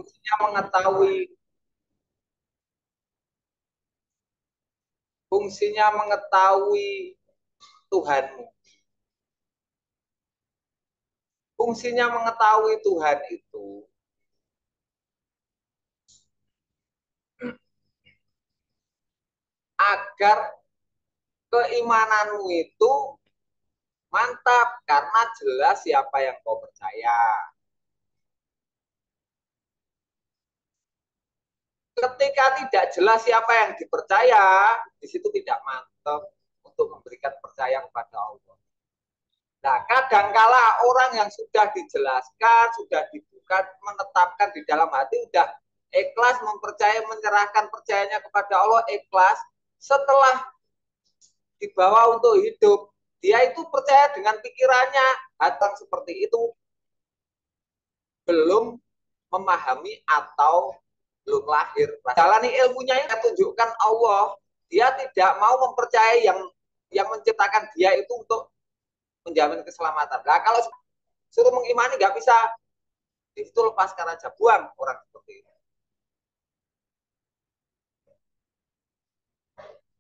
fungsinya mengetahui Tuhanmu. Fungsinya mengetahui Tuhan itu agar keimananmu itu mantap karena jelas siapa yang kau percaya. Ketika tidak jelas siapa yang dipercaya, di situ tidak mantap untuk memberikan percaya kepada Allah. Nah, kadangkala orang yang sudah dijelaskan, sudah dibuka, menetapkan di dalam hati, sudah ikhlas mempercayai, menyerahkan percayanya kepada Allah, ikhlas. Setelah dibawa untuk hidup, dia itu percaya dengan pikirannya, datang seperti itu, belum memahami atau belum lahir. Jalani ilmunya yang tunjukkan Allah, dia tidak mau mempercayai yang menciptakan dia itu untuk menjamin keselamatan. Nah, kalau suruh mengimani nggak bisa, itu lepaskan aja, buang orang seperti itu.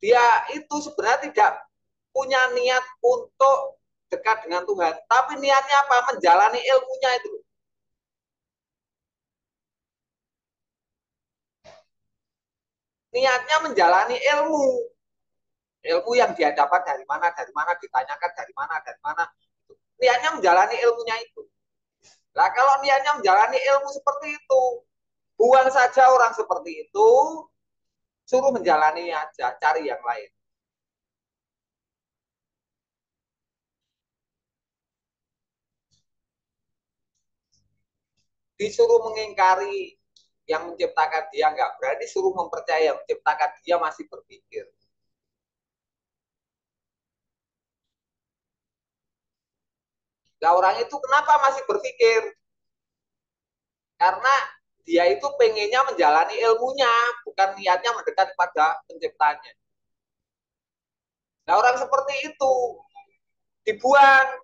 Dia itu sebenarnya tidak punya niat untuk dekat dengan Tuhan, tapi niatnya apa? Menjalani ilmunya itu. Niatnya menjalani ilmu yang dia dapat dari mana ditanyakan dari mana. Niatnya menjalani ilmunya itu. Nah, kalau niatnya menjalani ilmu seperti itu, buang saja orang seperti itu, suruh menjalani aja, cari yang lain. Disuruh mengingkari yang menciptakan dia nggak berani, suruh mempercayai yang menciptakan dia masih berpikir. Nah, orang itu kenapa masih berpikir? Karena dia itu pengennya menjalani ilmunya, bukan niatnya mendekat pada penciptanya. Nah, orang seperti itu dibuang.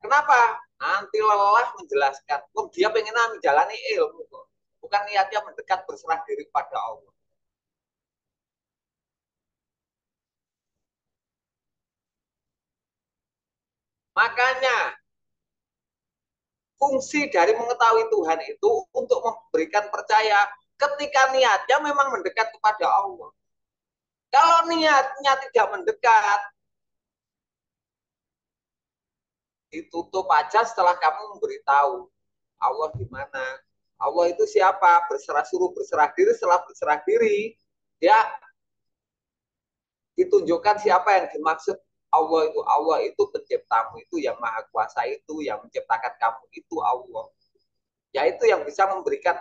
Kenapa? Nanti lelah menjelaskan. Dia pengennya menjalani ilmu, bukan niatnya mendekat berserah diri pada Allah. Makanya fungsi dari mengetahui Tuhan itu untuk memberikan percaya ketika niatnya memang mendekat kepada Allah. Kalau niatnya tidak mendekat, ditutup aja setelah kamu memberitahu Allah di mana. Allah itu siapa? Suruh berserah diri, setelah berserah diri, dia ditunjukkan siapa yang dimaksud Allah itu penciptamu itu yang maha kuasa itu yang menciptakan kamu itu Allah. Yaitu yang bisa memberikan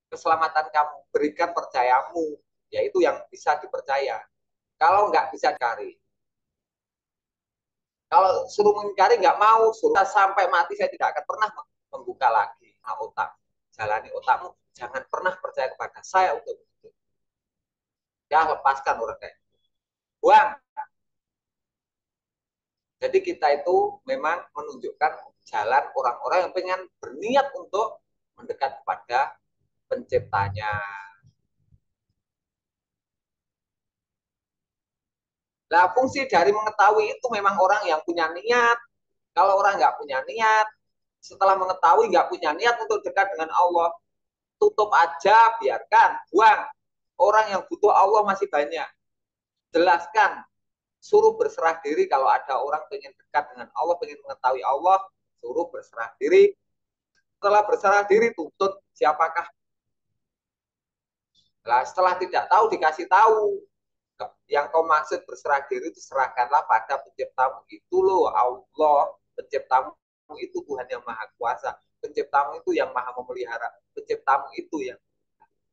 keselamatan kamu, berikan percayamu, yaitu yang bisa dipercaya. Kalau nggak bisa cari, kalau suruh mengingkari nggak mau, suruh sampai mati saya tidak akan pernah membuka lagi otak. Jalani otakmu, jangan pernah percaya kepada saya untuk itu. Ya lepaskan orang kayak buang. Jadi kita itu memang menunjukkan jalan orang-orang yang pengen berniat untuk mendekat kepada penciptanya. Nah, fungsi dari mengetahui itu memang orang yang punya niat. Kalau orang nggak punya niat, setelah mengetahui nggak punya niat untuk dekat dengan Allah, tutup aja, biarkan, buang. Orang yang butuh Allah masih banyak. Jelaskan, suruh berserah diri kalau ada orang pengen dekat dengan Allah, pengen mengetahui Allah, suruh berserah diri. Setelah berserah diri, tuntut siapakah. Nah, setelah tidak tahu, dikasih tahu. Yang kau maksud berserah diri itu serahkanlah pada penciptamu itu loh, Allah. Penciptamu itu Tuhan yang maha kuasa. Penciptamu itu yang maha memelihara. Penciptamu itu yang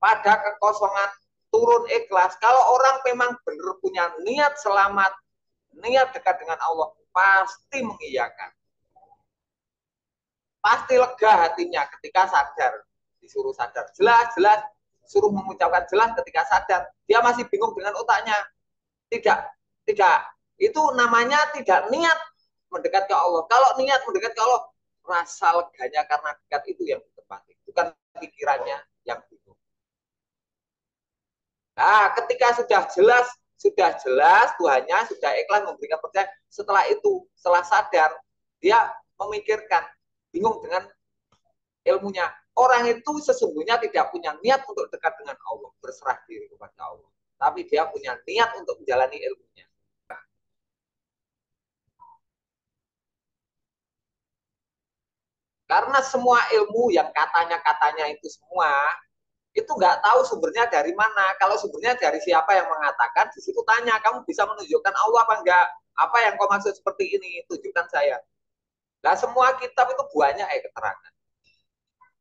pada kekosongan turun ikhlas. Kalau orang memang benar punya niat selamat, niat dekat dengan Allah, pasti mengiyakan. Pasti lega hatinya ketika sadar. Disuruh sadar jelas-jelas, suruh mengucapkan jelas ketika sadar. Dia masih bingung dengan otaknya. Tidak, tidak. Itu namanya tidak niat mendekat ke Allah. Kalau niat mendekat ke Allah, rasa leganya karena dekat itu yang ditepati. Bukan pikiran pikirannya yang bingung. Nah, ketika sudah jelas Tuhannya, sudah ikhlas memberikan percaya, setelah itu, setelah sadar, dia memikirkan, bingung dengan ilmunya. Orang itu sesungguhnya tidak punya niat untuk dekat dengan Allah, berserah diri kepada Allah. Tapi dia punya niat untuk menjalani ilmunya. Karena semua ilmu yang katanya itu semua, itu nggak tahu sumbernya dari mana. Kalau sumbernya dari siapa yang mengatakan, di situ tanya, kamu bisa menunjukkan Allah apa enggak? Apa yang kau maksud seperti ini? Tunjukkan saya. Nah, semua kitab itu banyak keterangan.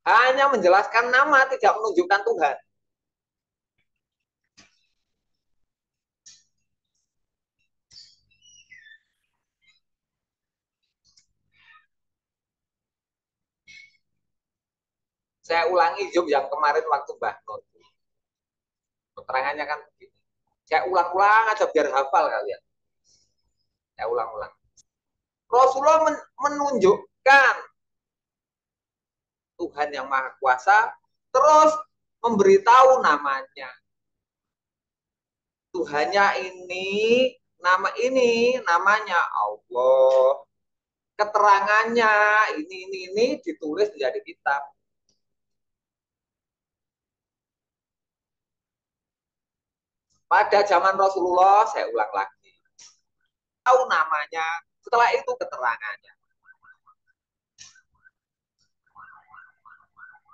Hanya menjelaskan nama, tidak menunjukkan Tuhan. Saya ulangi Job yang kemarin waktu Mbah Nur. Keterangannya kan begini. Saya ulang-ulang aja biar hafal kalian. Saya ulang-ulang. Rasulullah menunjukkan Tuhan yang Maha Kuasa, terus memberitahu namanya. Tuhannya ini namanya Allah. Keterangannya ini ditulis menjadi kitab. Pada zaman Rasulullah, saya ulang lagi, tahu namanya, setelah itu keterangannya.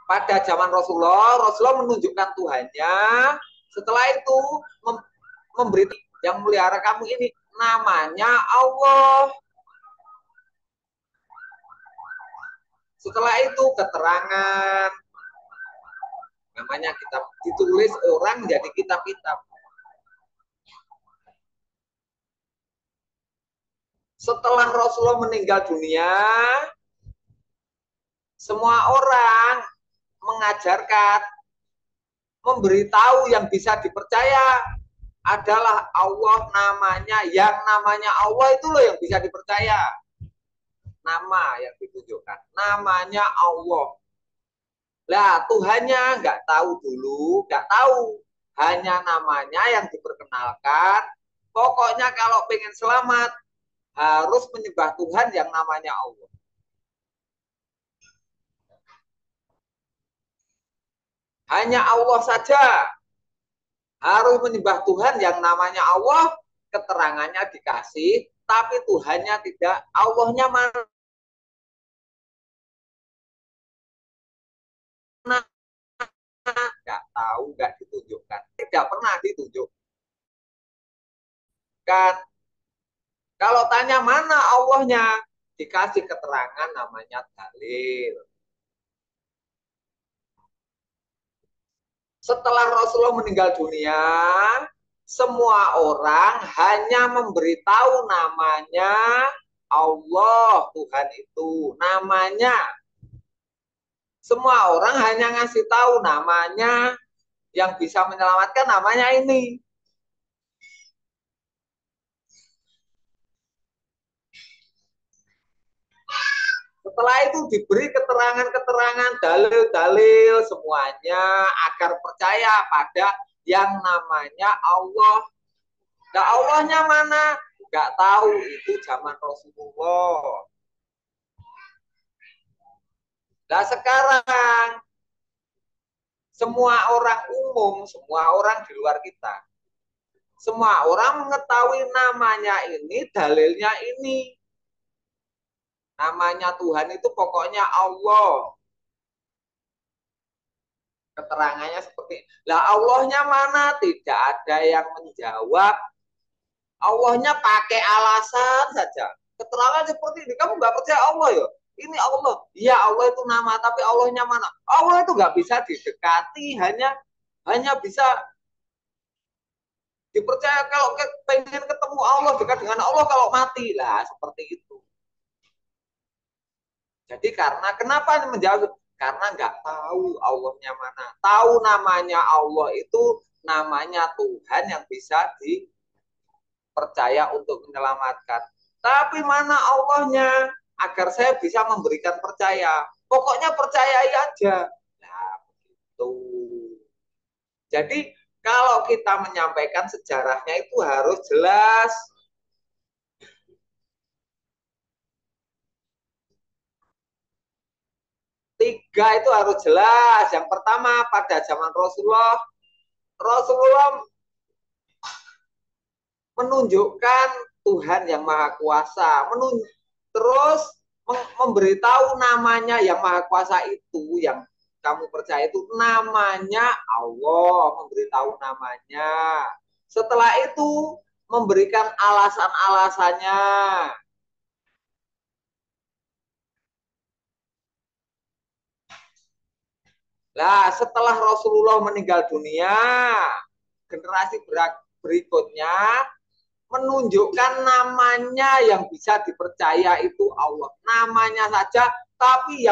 Pada zaman Rasulullah menunjukkan Tuhannya, setelah itu memberi yang melihara kamu ini namanya Allah. Setelah itu keterangan, namanya kitab, ditulis orang jadi kitab-kitab. Setelah Rasulullah meninggal dunia, semua orang mengajarkan, memberitahu yang bisa dipercaya adalah Allah namanya. Yang namanya Allah itu loh yang bisa dipercaya. Nama yang ditunjukkan. Namanya Allah. Lah, Tuhannya nggak tahu dulu, nggak tahu. Hanya namanya yang diperkenalkan. Pokoknya kalau pengen selamat, harus menyembah Tuhan yang namanya Allah. Hanya Allah saja harus menyembah Tuhan yang namanya Allah, keterangannya dikasih, tapi Tuhannya tidak. Allahnya mana? Nggak tahu, nggak ditunjukkan. Tidak pernah ditunjukkan. Kalau tanya mana Allahnya, dikasih keterangan namanya dalil. Setelah Rasulullah meninggal dunia, semua orang hanya memberitahu namanya Allah, Tuhan itu namanya. Semua orang hanya ngasih tahu namanya, yang bisa menyelamatkan namanya ini. Setelah itu diberi keterangan-keterangan, dalil-dalil semuanya agar percaya pada yang namanya Allah. Nah, Allahnya mana? Nggak tahu, itu zaman Rasulullah. Nah, sekarang semua orang umum, semua orang di luar kita, semua orang mengetahui namanya ini, dalilnya ini. Namanya Tuhan itu pokoknya Allah. Keterangannya seperti, lah Allahnya mana? Tidak ada yang menjawab. Allahnya pakai alasan saja. Keterangan seperti ini, kamu nggak percaya Allah ya? Ini Allah. Iya, Allah itu nama, tapi Allahnya mana? Allah itu nggak bisa didekati, hanya bisa dipercaya kalau pengen ketemu Allah, dekat dengan Allah kalau mati lah, seperti itu. Jadi karena kenapa menjawab? Karena nggak tahu Allahnya mana. Tahu namanya Allah itu namanya Tuhan yang bisa dipercaya untuk menyelamatkan. Tapi mana Allahnya? Agar saya bisa memberikan percaya. Pokoknya percayai aja. Nah, Jadi kalau kita menyampaikan sejarahnya itu harus jelas. Tiga itu harus jelas. Yang pertama, pada zaman Rasulullah, Rasulullah menunjukkan Tuhan yang Maha Kuasa, terus memberitahu namanya yang Maha Kuasa itu, yang kamu percaya itu namanya Allah, memberitahu namanya. Setelah itu memberikan alasan-alasannya. Nah, setelah Rasulullah meninggal dunia, generasi berikutnya menunjukkan namanya yang bisa dipercaya itu Allah. Namanya saja, tapi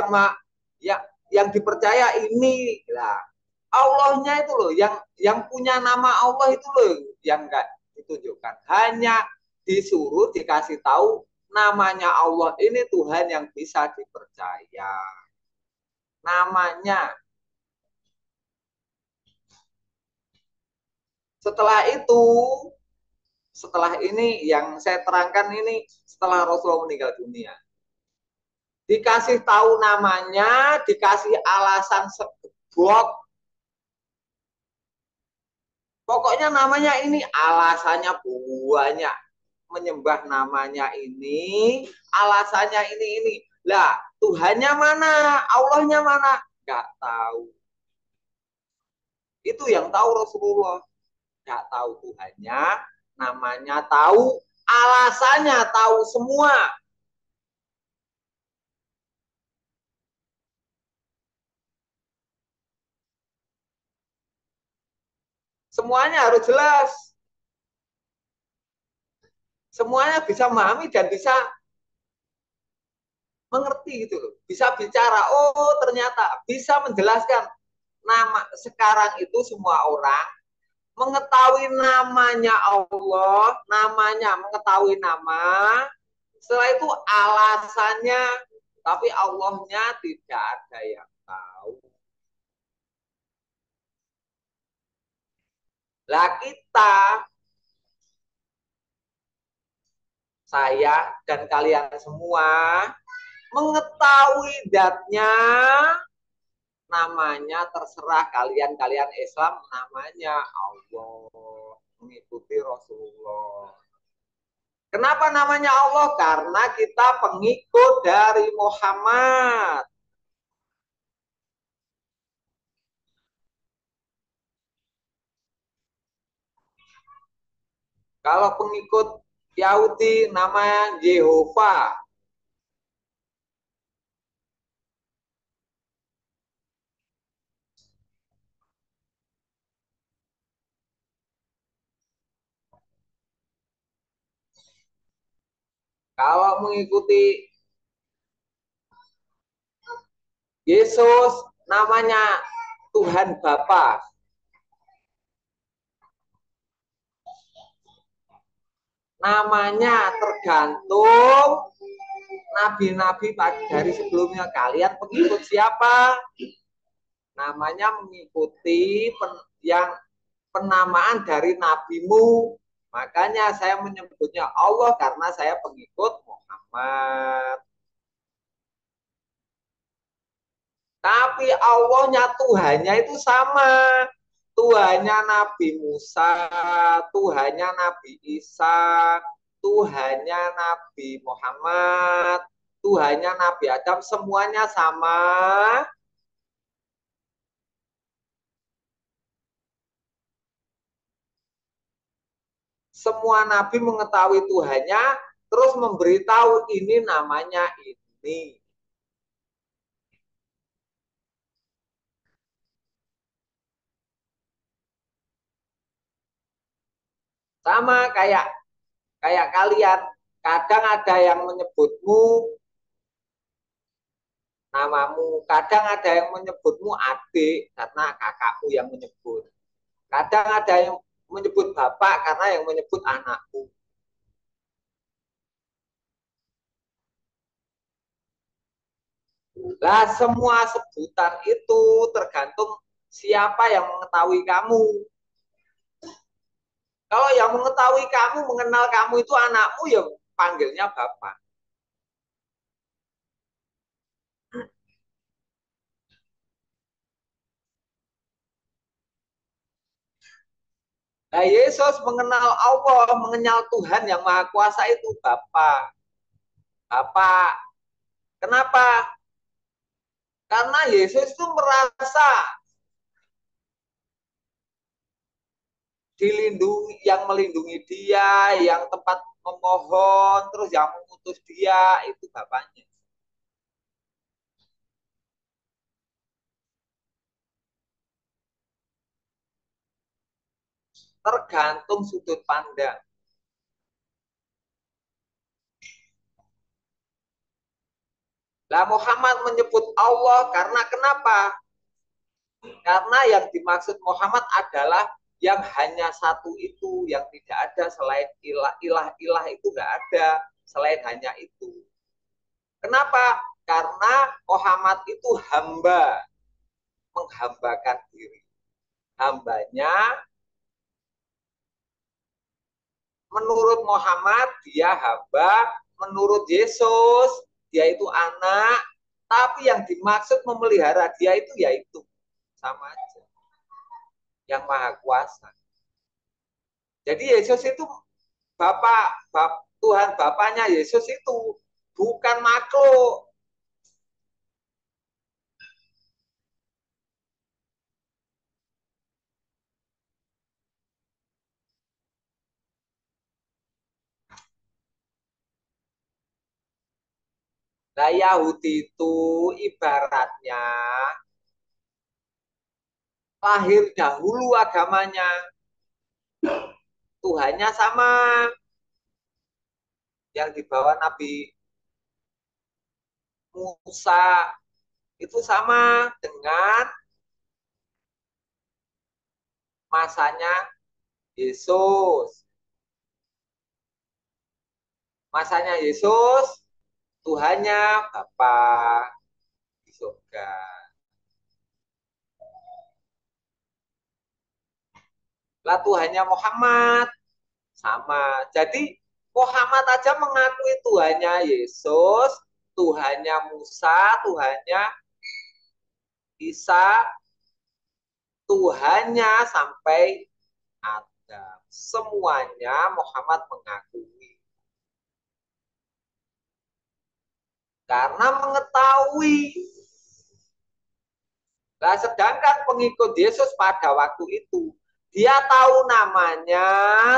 yang dipercaya ini lah. Allahnya itu loh, yang punya nama Allah itu loh yang enggak ditunjukkan. Hanya disuruh dikasih tahu namanya Allah ini Tuhan yang bisa dipercaya. Namanya. Setelah itu, setelah ini yang saya terangkan ini setelah Rasulullah meninggal dunia. Dikasih tahu namanya, dikasih alasan sebab. Pokoknya namanya ini alasannya banyak. Menyembah namanya ini, alasannya ini. Lah, Tuhannya mana? Allahnya mana? Gak tahu. Itu yang tahu Rasulullah. Gak tahu Tuhannya, namanya tahu, alasannya tahu semua. Semuanya harus jelas. Semuanya bisa memahami dan bisa mengerti gitu loh. Bisa bicara, oh ternyata bisa menjelaskan. Nama sekarang itu semua orang mengetahui namanya Allah, namanya mengetahui nama, setelah itu alasannya, tapi Allahnya tidak ada yang tahu. Lah kita, saya dan kalian semua mengetahui zatnya, namanya terserah kalian Islam namanya Allah, mengikuti Rasulullah. Kenapa namanya Allah? Karena kita pengikut dari Muhammad. Kalau pengikut Yahudi namanya Yehova. Kalau mengikuti Yesus namanya Tuhan Bapa. Namanya tergantung nabi-nabi dari sebelumnya. Kalian pengikut siapa? Namanya mengikuti yang penamaan dari nabimu. Makanya saya menyebutnya Allah karena saya pengikut Muhammad. Tapi Allahnya, Tuhannya itu sama. Tuhannya Nabi Musa, Tuhannya Nabi Isa, Tuhannya Nabi Muhammad, Tuhannya Nabi Adam, semuanya sama. Semua Nabi mengetahui Tuhannya, terus memberitahu ini namanya ini. Sama kayak kayak kalian, kadang ada yang menyebutmu namamu, kadang ada yang menyebutmu adik karena kakakmu yang menyebut, kadang ada yang menyebut bapak karena yang menyebut anakmu. Lah semua sebutan itu tergantung siapa yang mengetahui kamu? Kalau yang mengetahui kamu, mengenal kamu itu anakmu, ya panggilnya Bapak. Nah, Yesus mengenal Allah, mengenal Tuhan yang Maha Kuasa itu Bapak. Bapak. Kenapa? Karena Yesus itu merasa dilindungi, yang melindungi dia, yang tempat memohon, terus yang mengutus dia, itu Bapaknya. Tergantung sudut pandang. Lah Muhammad menyebut Allah karena kenapa? Karena yang dimaksud Muhammad adalah yang hanya satu itu, yang tidak ada selain ilah, ilah itu nggak ada selain hanya itu. Kenapa? Karena Muhammad itu hamba, menghambakan diri. Hambanya, menurut Muhammad dia hamba, menurut Yesus dia itu anak, tapi yang dimaksud memelihara dia itu yaitu sama aja, yang maha kuasa. Jadi Yesus itu Tuhan Bapaknya Yesus itu bukan makhluk. Nah, Yahudi itu ibaratnya lahir dahulu agamanya. Tuhannya sama yang dibawa Nabi Musa, itu sama dengan masanya Yesus. Masanya Yesus, Tuhannya Bapa di surga. Lah Tuhannya Muhammad sama. Jadi Muhammad aja mengakui Tuhannya Yesus, Tuhannya Musa, Tuhannya Isa, Tuhannya sampai Adam. Semuanya Muhammad mengakui. Karena mengetahui. Nah, sedangkan pengikut Yesus pada waktu itu, dia tahu namanya,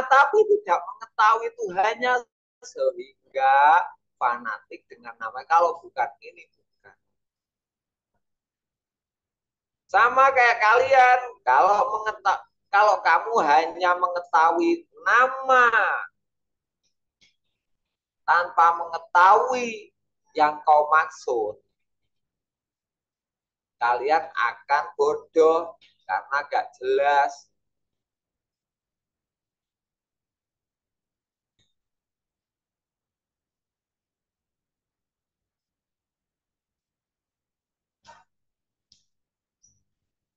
tapi tidak mengetahui Tuhannya, sehingga fanatik dengan nama. Kalau bukan ini, bukan. Sama kayak kalian, kalau kamu hanya mengetahui nama tanpa mengetahui yang kau maksud, kalian akan bodoh karena gak jelas.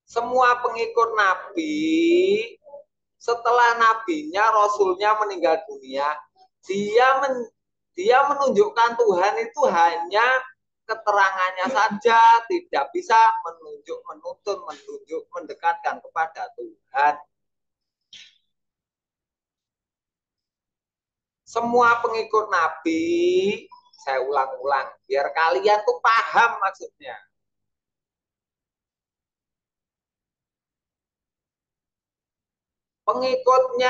Semua pengikut Nabi, setelah nabinya, rasulnya meninggal dunia, dia men, dia menunjukkan Tuhan itu hanya keterangannya saja, tidak bisa menunjuk, menuntun, menunjuk, mendekatkan kepada Tuhan. Semua pengikut Nabi, saya ulang-ulang, biar kalian tuh paham maksudnya. Pengikutnya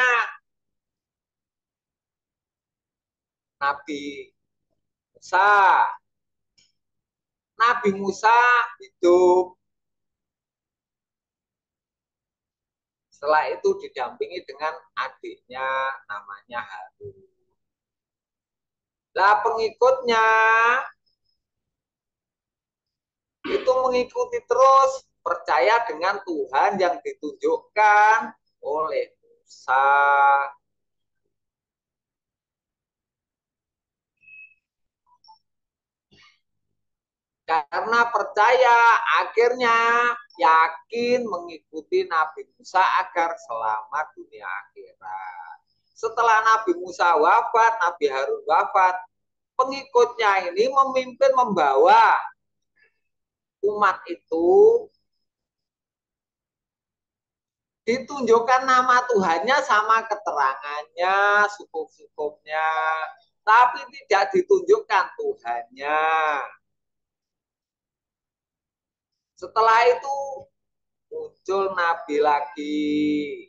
Nabi Musa, Nabi Musa hidup. Setelah itu didampingi dengan adiknya namanya Harun. Lah pengikutnya itu mengikuti terus, percaya dengan Tuhan yang ditunjukkan oleh Musa. Karena percaya, akhirnya yakin mengikuti Nabi Musa agar selamat dunia akhirat. Setelah Nabi Musa wafat, Nabi Harun wafat, pengikutnya ini memimpin membawa umat itu ditunjukkan nama Tuhannya sama keterangannya, sukup-sukupnya, tapi tidak ditunjukkan Tuhannya. Setelah itu muncul Nabi lagi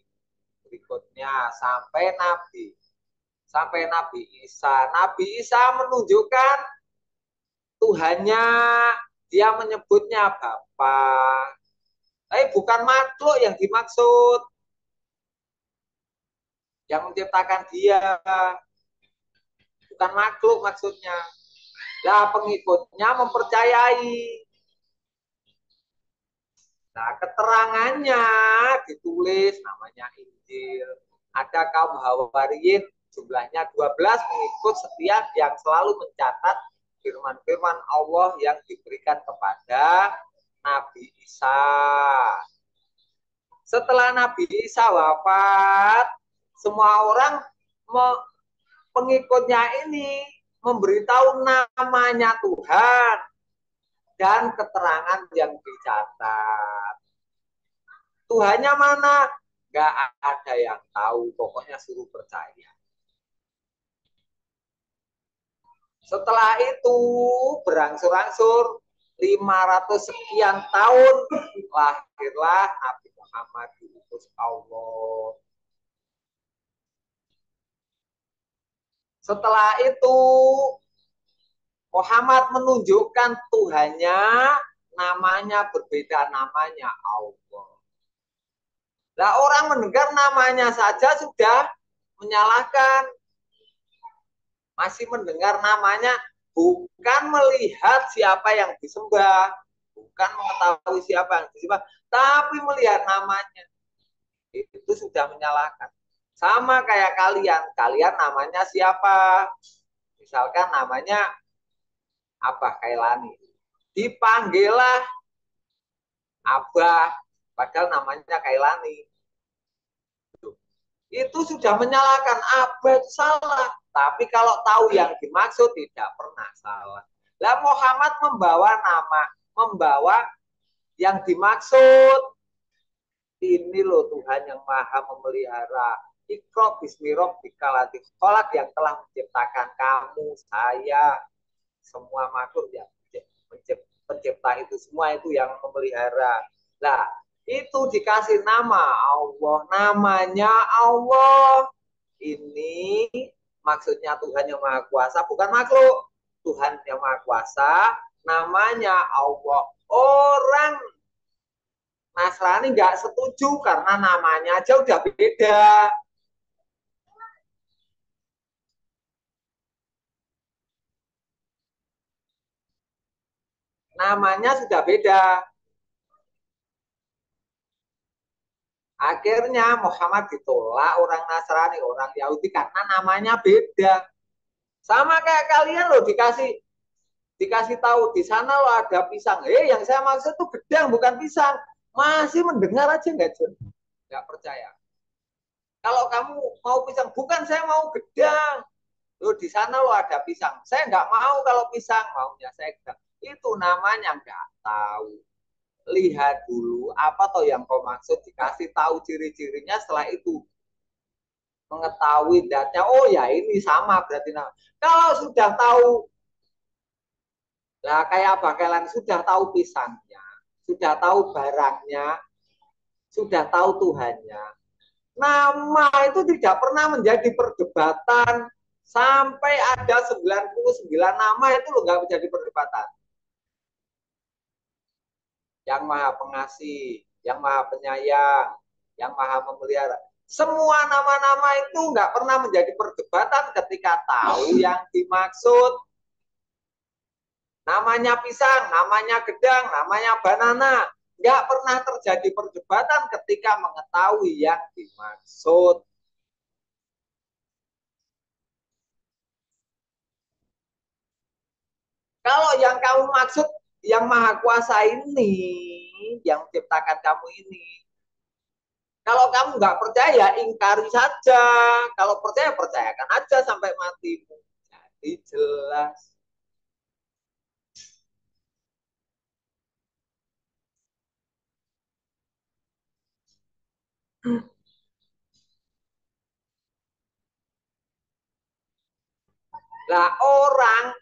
berikutnya sampai Nabi Isa. Nabi Isa menunjukkan Tuhannya, dia menyebutnya Bapa. Tapi bukan makhluk yang dimaksud, yang menciptakan dia, bukan makhluk maksudnya. Lah pengikutnya mempercayai. Nah, keterangannya ditulis namanya Injil. Ada kaum Hawariyin, jumlahnya 12 pengikut setia yang selalu mencatat firman-firman Allah yang diberikan kepada Nabi Isa. Setelah Nabi Isa wafat, semua orang pengikutnya ini memberitahu namanya Tuhan dan keterangan yang dicatat. Tuhannya mana? Gak ada yang tahu, pokoknya suruh percaya. Setelah itu berangsur-angsur 500 sekian tahun lahirlah Nabi Muhammad diutus Allah. Setelah itu Muhammad menunjukkan Tuhannya, namanya berbeda, namanya Allah. Nah, orang mendengar namanya saja sudah menyalahkan. Masih mendengar namanya, bukan melihat siapa yang disembah, bukan mengetahui siapa yang disembah, tapi melihat namanya. Itu sudah menyalahkan. Sama kayak kalian namanya siapa? Misalkan namanya Abah Kailani. Dipanggillah Abah, padahal namanya Kailani. Itu sudah menyalahkan. Abah itu salah. Tapi kalau tahu yang dimaksud tidak pernah salah. Lah Muhammad membawa yang dimaksud. Ini loh Tuhan yang maha memelihara. Iqra bismi rabbikal ladzi khalaq, yang telah menciptakan kamu, saya, semua makhluk yang pencipta itu semua itu yang memelihara. Nah, itu dikasih nama Allah, namanya Allah. Ini maksudnya Tuhan yang Maha Kuasa, bukan makhluk. Tuhan yang Maha Kuasa, namanya Allah. Orang Nasrani nggak setuju karena namanya aja udah beda. Namanya sudah beda. Akhirnya Muhammad ditolak orang Nasrani, orang Yahudi karena namanya beda. Sama kayak kalian loh dikasih tahu di sana lo ada pisang. Yang saya maksud tuh gedang bukan pisang. Masih mendengar aja nggak percaya. Kalau kamu mau pisang, bukan saya mau gedang. Lo di sana lo ada pisang. Saya nggak mau kalau pisang, maunya saya gedang. Itu namanya nggak tahu. Lihat dulu apa toh yang kau maksud, dikasih tahu ciri-cirinya, setelah itu mengetahui datanya, oh ya ini sama berarti. Nah, kalau sudah tahu, lah kayak bakalan sudah tahu pisangnya, sudah tahu barangnya, sudah tahu Tuhannya, nama itu tidak pernah menjadi perdebatan. Sampai ada 99 nama itu loh nggak menjadi perdebatan. Yang maha pengasih, yang maha penyayang, yang maha memelihara. Semua nama-nama itu nggak pernah menjadi perdebatan ketika tahu yang dimaksud. Namanya pisang, namanya gedang, namanya banana. Nggak pernah terjadi perdebatan ketika mengetahui yang dimaksud. Kalau yang kamu maksud yang maha kuasa ini, yang menciptakan kamu ini. Kalau kamu nggak percaya, ingkari saja. Kalau percaya, percayakan aja sampai matimu. Jadi jelas. Nah, orang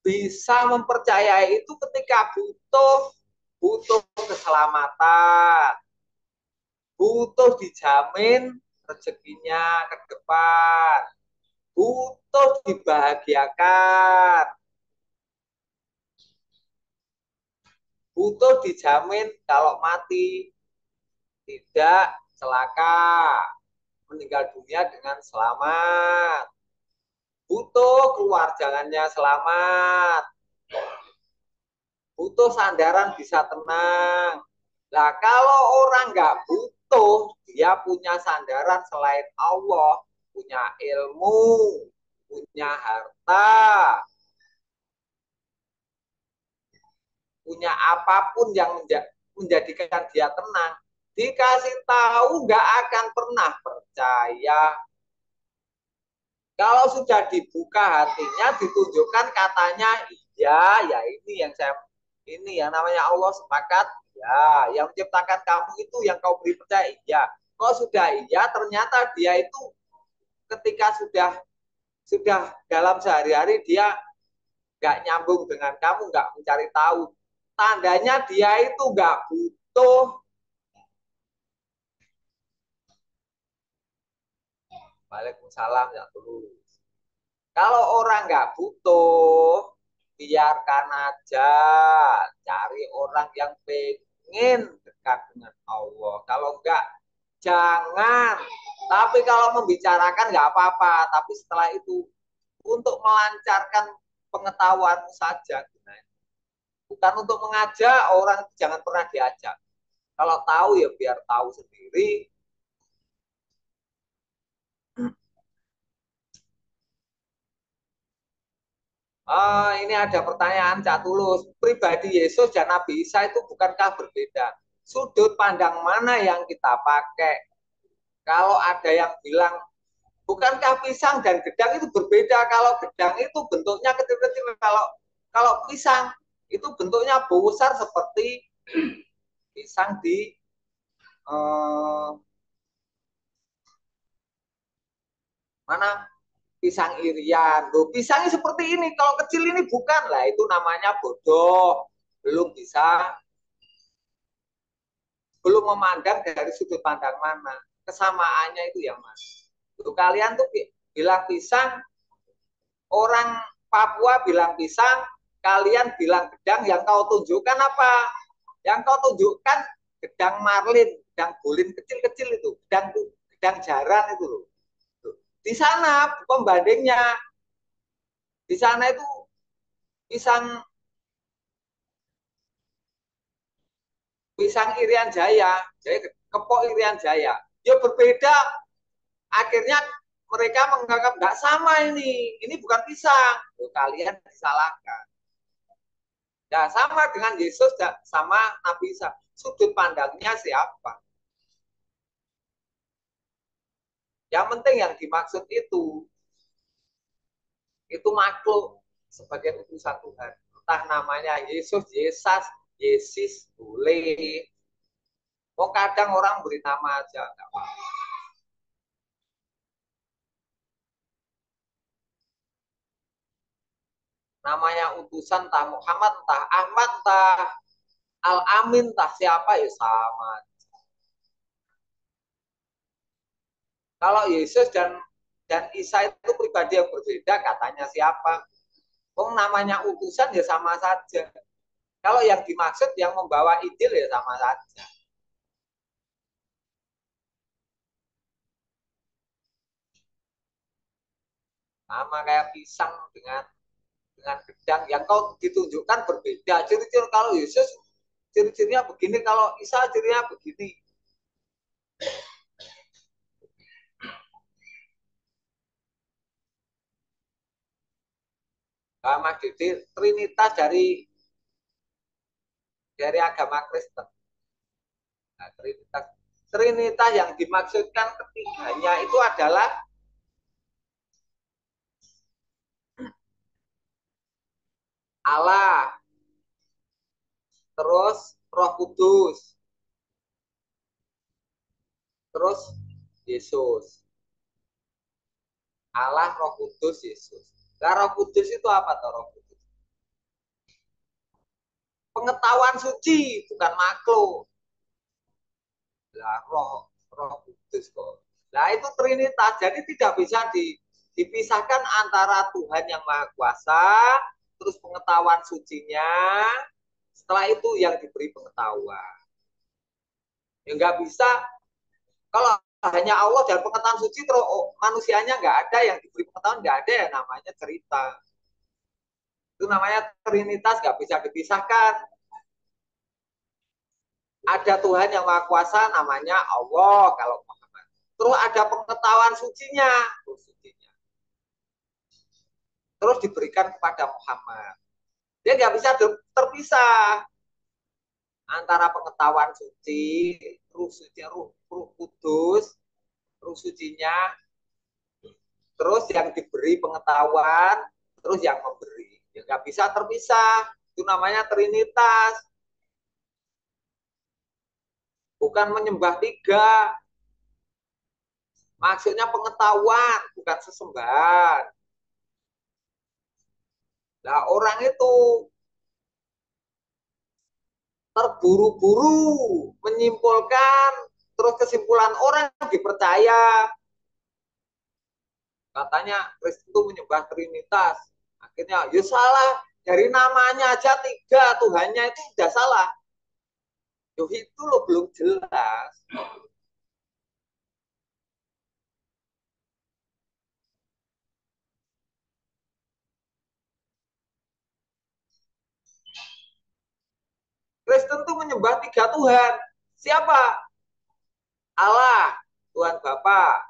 bisa mempercayai itu ketika butuh keselamatan, butuh dijamin rezekinya ke depan, butuh dibahagiakan, butuh dijamin kalau mati tidak celaka, meninggal dunia dengan selamat, butuh keluar jalannya selamat, butuh sandaran bisa tenang. Nah, kalau orang nggak butuh, dia punya sandaran selain Allah, punya ilmu, punya harta, punya apapun yang menjadikan dia tenang. Dikasih tahu nggak akan pernah percaya. Kalau sudah dibuka hatinya, ditunjukkan katanya iya, ya ini yang namanya Allah sepakat, ya, yang menciptakan kamu itu yang kau beri percaya, iya. Kok sudah iya, ternyata dia itu ketika sudah dalam sehari-hari dia nggak nyambung dengan kamu, nggak mencari tahu. Tandanya dia itu nggak butuh. Waalaikumsalam ya tulus. Kalau orang nggak butuh, biarkan aja. Cari orang yang pengen dekat dengan Allah. Kalau enggak, jangan. Tapi kalau membicarakan nggak apa-apa. Tapi setelah itu untuk melancarkan pengetahuanmu saja. Bukan untuk mengajak orang, jangan pernah diajak. Kalau tahu ya biar tahu sendiri. Ini ada pertanyaan Cak Tulus. Pribadi Yesus dan Nabi Isa itu bukankah berbeda? Sudut pandang mana yang kita pakai? Kalau ada yang bilang, bukankah pisang dan gedang itu berbeda? Kalau gedang itu bentuknya kecil-kecil. Kalau pisang itu bentuknya besar seperti pisang di eh, mana? Pisang irian. Loh, pisangnya seperti ini. Kalau kecil ini bukan lah. Itu namanya bodoh. Belum memandang dari sudut pandang mana. Kesamaannya itu yang mana. Tuh, kalian tuh bilang pisang, orang Papua bilang pisang, kalian bilang gedang, yang kau tunjukkan apa? Yang kau tunjukkan gedang marlin, gedang bulin kecil-kecil itu, gedang jaran itu loh. Di sana pembandingnya, di sana itu pisang pisang Irian Jaya, jadi kepok Irian Jaya. Ya berbeda, akhirnya mereka menganggap nggak sama ini bukan pisang. Loh, kalian disalahkan. Ya sama dengan Yesus, sama Nabi Isa. Sudut pandangnya siapa? Yang penting yang dimaksud itu makhluk sebagai utusan Tuhan. Entah namanya Yesus, Yesus boleh. Oh kadang orang beri nama aja, nggak apa-apa. Namanya utusan entah Muhammad, entah Ahmad, entah Al-Amin, entah siapa ya sama. Kalau Yesus dan Isa itu pribadi yang berbeda, katanya siapa? Oh namanya utusan ya sama saja. Kalau yang dimaksud yang membawa Injil ya sama saja. Sama kayak pisang dengan gedang yang kau ditunjukkan berbeda. Ciri-ciri kalau Yesus ciri-cirinya begini, kalau Isa cirinya begini. Mas Didi, Trinitas dari agama Kristen. Nah, Trinitas. Trinitas yang dimaksudkan ketiganya itu adalah Allah, terus Roh Kudus, terus Yesus. Allah, Roh Kudus, Yesus. Nah, Roh Kudus itu apa tuh Roh Kudus? Pengetahuan suci, bukan makhluk. Lah, Roh Kudus kok. Nah, itu Trinitas. Jadi tidak bisa dipisahkan antara Tuhan yang Maha Kuasa, terus pengetahuan sucinya, setelah itu yang diberi pengetahuan. Ya nggak bisa kalau hanya Allah dan pengetahuan suci terus manusianya nggak ada yang diberi pengetahuan, nggak ada ya namanya cerita. Itu namanya Trinitas, nggak bisa dipisahkan. Ada Tuhan yang Maha Kuasa namanya Allah kalau Muhammad. Terus ada pengetahuan sucinya, terus diberikan kepada Muhammad. Dia nggak bisa terpisah antara pengetahuan suci, ruh suci, ruh kudus, ruh sucinya, terus yang diberi pengetahuan, terus yang memberi. Ya nggak bisa terpisah. Itu namanya Trinitas. Bukan menyembah tiga. Maksudnya pengetahuan, bukan sesembahan. Nah, orang itu terburu-buru menyimpulkan, terus kesimpulan orang dipercaya. Katanya Kristen itu menyembah Trinitas. Akhirnya, ya salah. Dari namanya aja tiga, Tuhannya itu sudah salah. Yo itu lo belum jelas. Kristen itu menyembah tiga Tuhan. Siapa? Allah, Tuhan Bapa.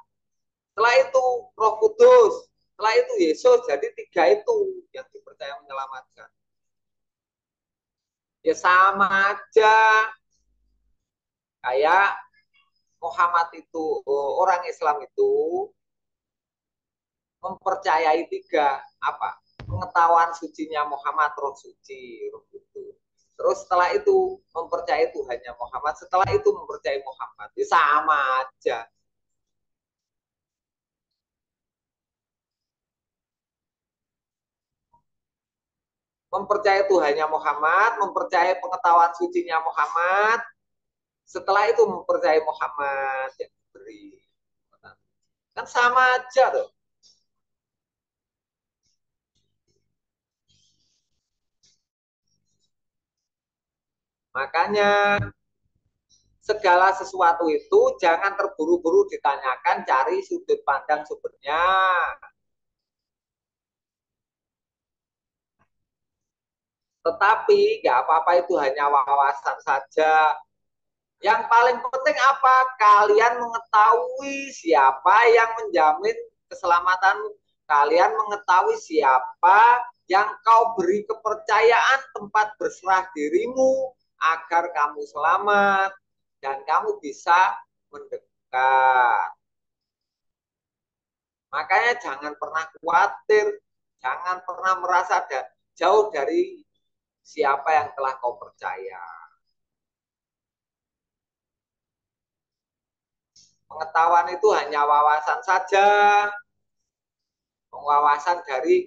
Setelah itu Roh Kudus. Setelah itu Yesus. Jadi tiga itu yang dipercaya menyelamatkan. Ya sama aja. Kayak Muhammad itu, orang Islam itu mempercayai tiga. Apa? Pengetahuan sucinya Muhammad, roh suci, roh kudus. Terus setelah itu mempercayai Tuhannya Muhammad. Setelah itu mempercayai Muhammad. Ya sama aja. Mempercayai Tuhannya Muhammad, mempercayai pengetahuan sucinya Muhammad, setelah itu mempercayai Muhammad yang diberi. Kan sama aja tuh. Makanya segala sesuatu itu jangan terburu-buru ditanyakan, cari sudut pandang sumbernya. Tetapi nggak apa-apa itu hanya wawasan saja. Yang paling penting apa? Kalian mengetahui siapa yang menjamin keselamatanmu. Kalian mengetahui siapa yang kau beri kepercayaan tempat berserah dirimu agar kamu selamat dan kamu bisa mendekat. Makanya jangan pernah khawatir, jangan pernah merasa jauh dari siapa yang telah kau percaya. Pengetahuan itu hanya wawasan saja, wawasan dari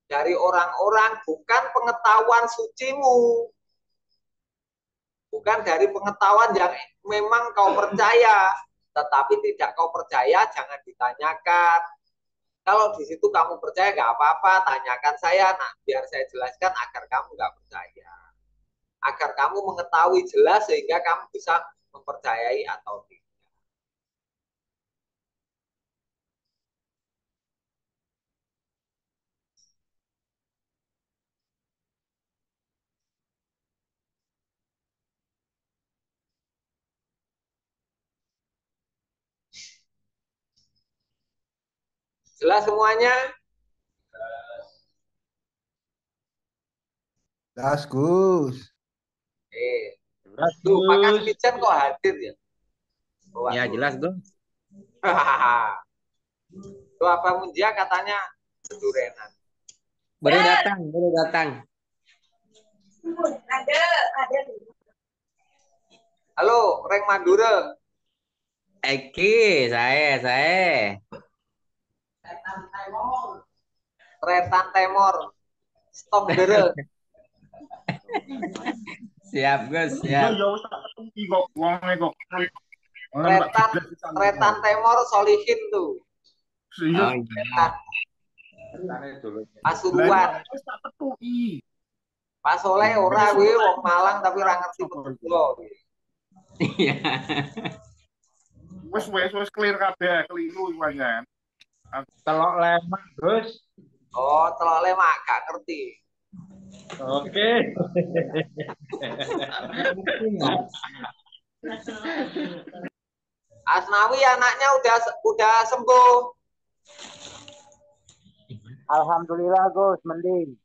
dari orang-orang, bukan pengetahuan sucimu, bukan dari pengetahuan yang memang kau percaya, tetapi tidak kau percaya jangan ditanyakan. Kalau di situ kamu percaya nggak apa-apa, tanyakan saya, nah biar saya jelaskan agar kamu nggak percaya, agar kamu mengetahui jelas sehingga kamu bisa mempercayai atau tidak. Jelas semuanya? Das Gus. Jelas, Tuh, Pak Gus. Kasmijan kok hadir ya? Oh, Ya, jelas, Gus. Tuh apa Munjia katanya kedurenan. Baru datang, baru datang. Ada, ada. Halo, Reng Mandura. Eki, saya. Tretan Temor. Stong Dere. Siap, Gus, Iya, siap. ya wis tak ketuki kok wonge kok. Ora tak Tretan, jelas pisan. Tretan Temor Solihin tuh. Iya, Oh iya. Tretan Dulu. Pasuruan. wis tak ketuki. Pak Soleh ora kuwi wong Malang tapi ora ngerti Madura. Iya. Wis clear kabeh, keliru wajan. Telok lemak, Gus. Oh, telok lemak gak ngerti. Oke. Asnawi anaknya udah sembuh. Alhamdulillah Gus, mending.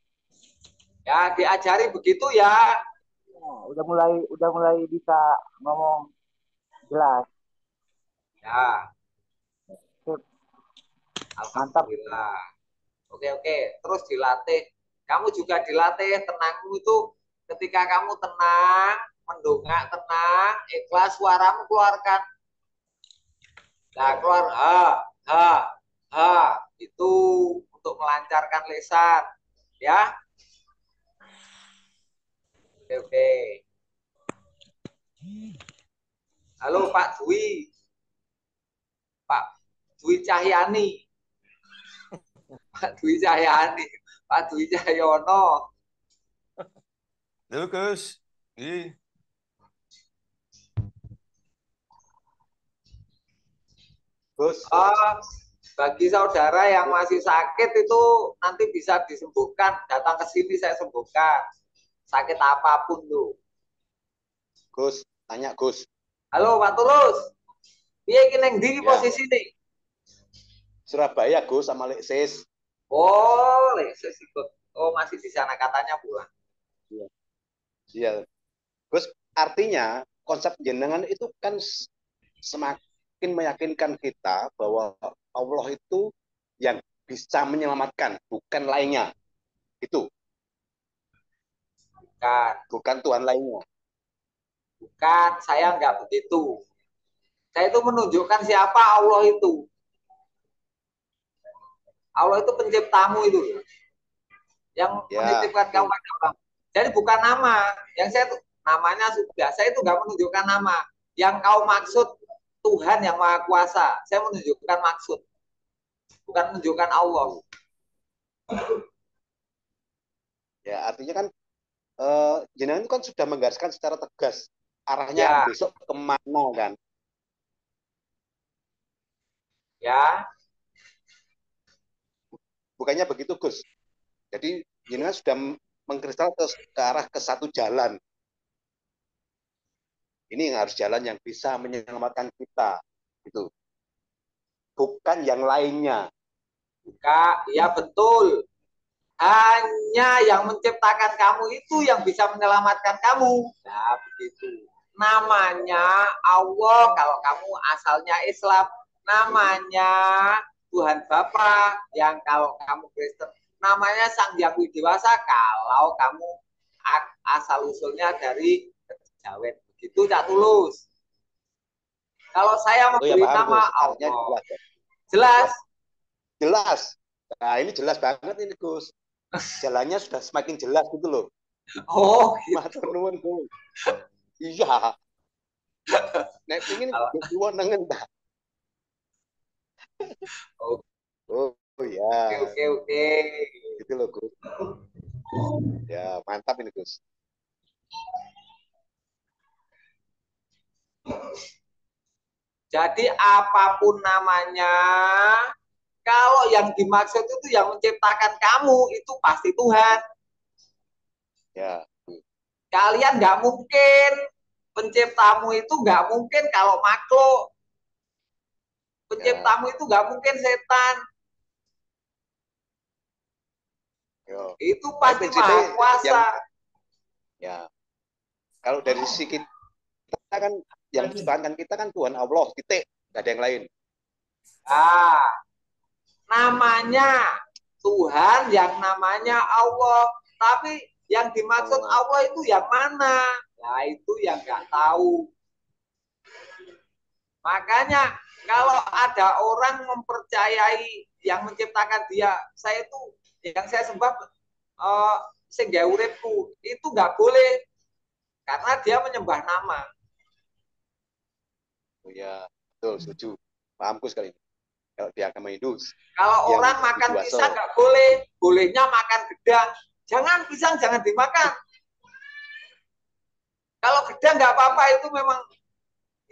Ya, diajari begitu ya. Nah, udah mulai bisa ngomong jelas. Ya, Sip, mantap. alhamdulillah. Oke. Terus dilatih. Kamu juga dilatih tenangmu itu ketika kamu tenang, mendongak tenang, ikhlas suaramu keluarkan. Nah, keluar ha itu untuk melancarkan lisan. Ya. Oke. Halo Pak Dwi. Pak Dwi Cahyani. Pak Dwi Cahyani. Pak Dwi Cahyono. Halo Gus. Ih, Gus. Bagi saudara yang masih sakit itu nanti bisa disembuhkan. Datang ke sini saya sembuhkan. Sakit apapun tuh. Gus, tanya Gus. Halo Pak Tulus. Piye iki ning ndi Ya. posisi nih? Surabaya Gus sama Leksis. Oh, Lesis ikut. Oh, masih di sana katanya pulang. Iya. Gus, artinya konsep jenengan itu kan semakin meyakinkan kita bahwa Allah itu yang bisa menyelamatkan, bukan lainnya. Itu bukan Tuhan lainnya. Bukan, saya nggak begitu. Saya itu menunjukkan siapa Allah itu. Allah itu penciptamu itu. Yang menitipkan kamu pada orang. Jadi bukan nama. Yang saya namanya sudah. Saya itu nggak menunjukkan nama. Yang kau maksud Tuhan yang Maha Kuasa. Saya menunjukkan maksud. Bukan menunjukkan Allah. Ya, artinya kan jenengan itu kan sudah menggariskan secara tegas arahnya besok kemana kan? Ya. Bukannya begitu Gus. Jadi jenengan sudah mengkristal ke arah ke satu jalan. Ini yang harus jalan yang bisa menyelamatkan kita, gitu. Bukan yang lainnya. Bukan, ya betul. Hanya yang menciptakan kamu itu yang bisa menyelamatkan kamu. Nah, begitu. Namanya Allah kalau kamu asalnya Islam. Namanya Tuhan Bapa yang kalau kamu Kristen. Namanya Sang Hyang Widewasa kalau kamu asal usulnya dari Kejawen. Begitu Cak Tulus. Kalau saya memberi nama Allah. Jelas? Jelas. Nah, ini jelas banget ini Gus. Jalannya sudah semakin jelas gitu loh. Oh, gitu. Iya. Nek ingin dua nengen dah. Oh ya. Oke. Gitu loh Gus. Ya, mantap ini Gus. Jadi apapun namanya, kalau yang dimaksud itu yang menciptakan kamu, itu pasti Tuhan. Ya. Kalian nggak mungkin, penciptamu itu nggak mungkin kalau makhluk. Penciptamu itu nggak mungkin setan. Yo. Itu pasti Maha Kuasa. Ya, kalau dari sisi kita kan yang diciptakan kita kan Tuhan Allah, titik, nggak ada yang lain. Ah, namanya Tuhan, yang namanya Allah, tapi yang dimaksud Allah itu yang mana? Nah, itu yang nggak tahu. Makanya kalau ada orang mempercayai yang menciptakan dia, saya itu yang saya sembah sehingga uripku, itu nggak boleh karena dia menyembah nama. Oh ya, betul, setuju. Pahamku sekali ini. Kalau di agama Hindu. Kalau orang makan pisang nggak boleh, bolehnya makan gedang. Jangan pisang, jangan dimakan. Kalau gedang nggak apa-apa, itu memang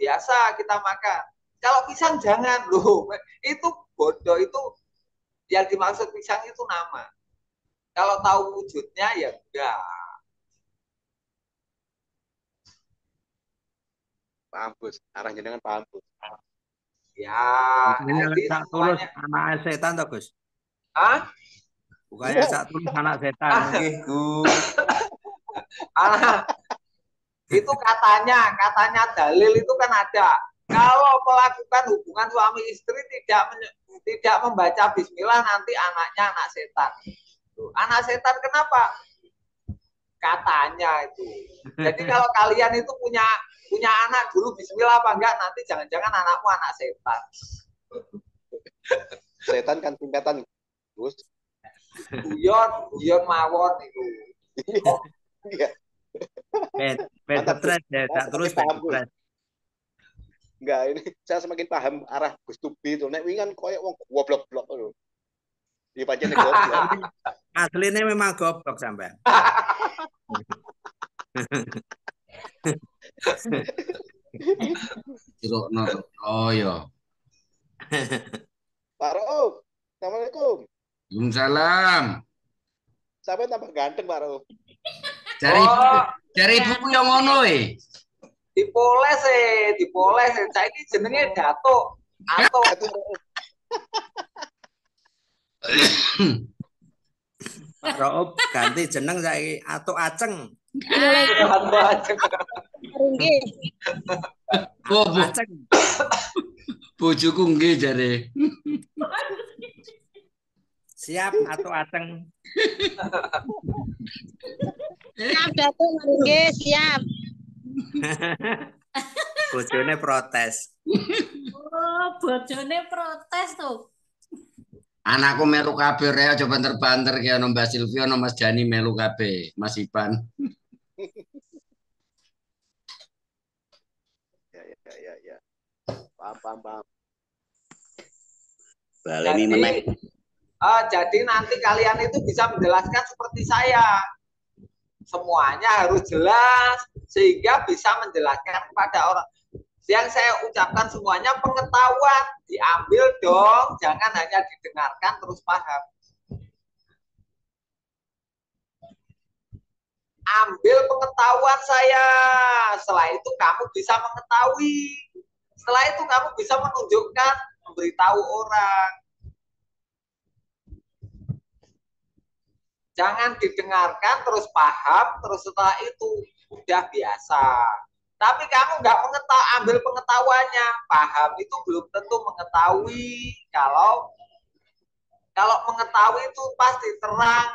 biasa kita makan. Kalau pisang jangan loh, itu bodoh, itu yang dimaksud pisang itu nama. Kalau tahu wujudnya ya enggak. Paham Gus, arahnya dengan paham Gus. Ya, Ini tak tulus anak setan toh Gus. Hah? Bukannya tak tulus anak setan. Oke, Gus. Itu katanya dalil itu kan ada. Kalau melakukan hubungan suami istri tidak membaca bismillah, nanti anaknya anak setan. Anak setan kenapa? Katanya itu. Jadi kalau kalian itu punya anak dulu bismillah apa enggak, nanti jangan-jangan anakmu anak setan. Setan kan tingkatan Gus. Guyon mawon itu. Iya. Stres ya, tak terus stres. Enggak, ini saya semakin paham arah Gus Tubi itu. Nek wingan koyo wong goblok-blok lho. Di pancen goblok. Aslinya memang goblok sampean. Oh ya. Pak Rauf, Assalamualaikum. Waalaikumsalam. Sampai tambah ganteng Pak Rauf. Cari buku yang ngono Dipoles. Saya ini jenenge Dato. Pak Rauf ganti jeneng saiki Ato Aceng. Oh, Aceng. Bojoku nggih jare. Siap Ato Aceng. Siap Dato nggih, siap. Bojone protes. Oh, bojone protes tuh. Anakku melu kabeh rek aja banter-banter ki ana Mbak Silvia ana Mas Jani melu kabeh, Mas Ipan. Ya. Paham. Baleni meneh. Jadi nanti kalian itu bisa menjelaskan seperti saya. Semuanya harus jelas sehingga bisa menjelaskan kepada orang. Yang saya ucapkan semuanya pengetahuan, diambil dong, jangan hanya didengarkan terus paham. Ambil pengetahuan saya, setelah itu kamu bisa mengetahui, setelah itu kamu bisa menunjukkan, memberitahu orang. Jangan didengarkan terus paham, terus setelah itu udah biasa. Tapi kamu nggak ambil pengetahuannya, paham itu belum tentu mengetahui. Kalau mengetahui itu pasti terang.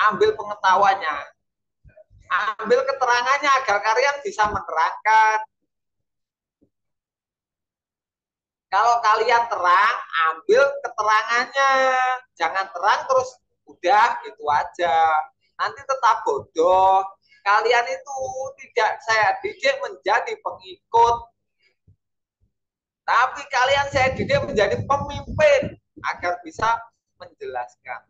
Ambil pengetahuannya, ambil keterangannya agar kalian bisa menerangkan. Kalau kalian terang, ambil keterangannya. Jangan terang terus udah gitu aja. Nanti tetap bodoh. Kalian itu tidak saya didik menjadi pengikut. Tapi kalian saya didik menjadi pemimpin agar bisa menjelaskan.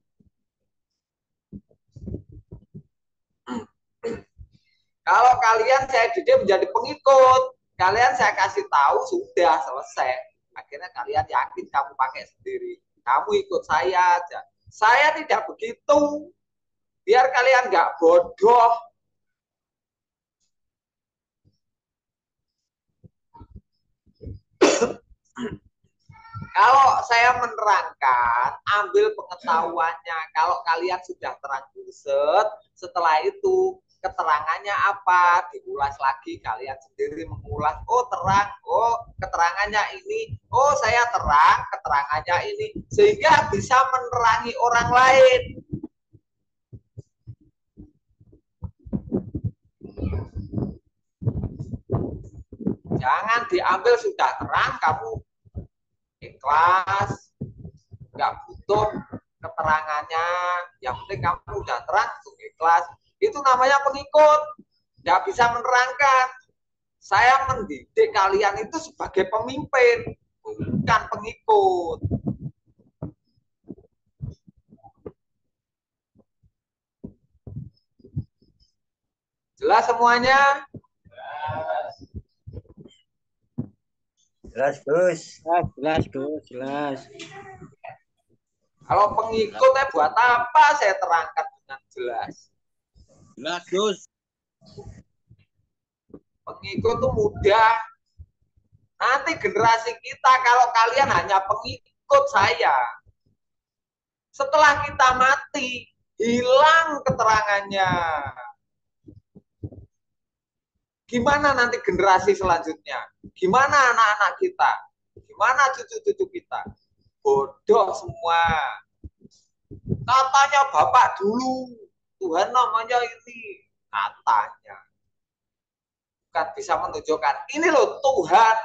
Kalau kalian saya didik menjadi pengikut, kalian saya kasih tahu sudah selesai. Akhirnya kalian yakin kamu pakai sendiri. Kamu ikut saya aja. Saya tidak begitu. Biar kalian nggak bodoh. Kalau saya menerangkan, ambil pengetahuannya. Kalau kalian sudah terang buset, setelah itu keterangannya apa? Diulas lagi, kalian sendiri mengulas. Oh terang, oh keterangannya ini. Oh saya terang, keterangannya ini. Sehingga bisa menerangi orang lain. Jangan diambil sudah terang, kamu ikhlas, nggak butuh keterangannya, yang penting kamu udah terang, ikhlas. Itu namanya pengikut, nggak bisa menerangkan. Saya mendidik kalian itu sebagai pemimpin, bukan pengikut. Jelas semuanya? Jelas, Gus. Jelas, Gus, jelas. Kalau pengikut buat apa saya terangkan dengan jelas? Jelas, Gus. Pengikut itu mudah. Nanti generasi kita kalau kalian hanya pengikut saya, setelah kita mati, hilang keterangannya. Gimana nanti generasi selanjutnya? Gimana anak-anak kita? Gimana cucu-cucu kita? Bodoh semua. Katanya Bapak dulu, Tuhan namanya ini. Katanya. Bukan bisa menunjukkan. Ini loh Tuhan.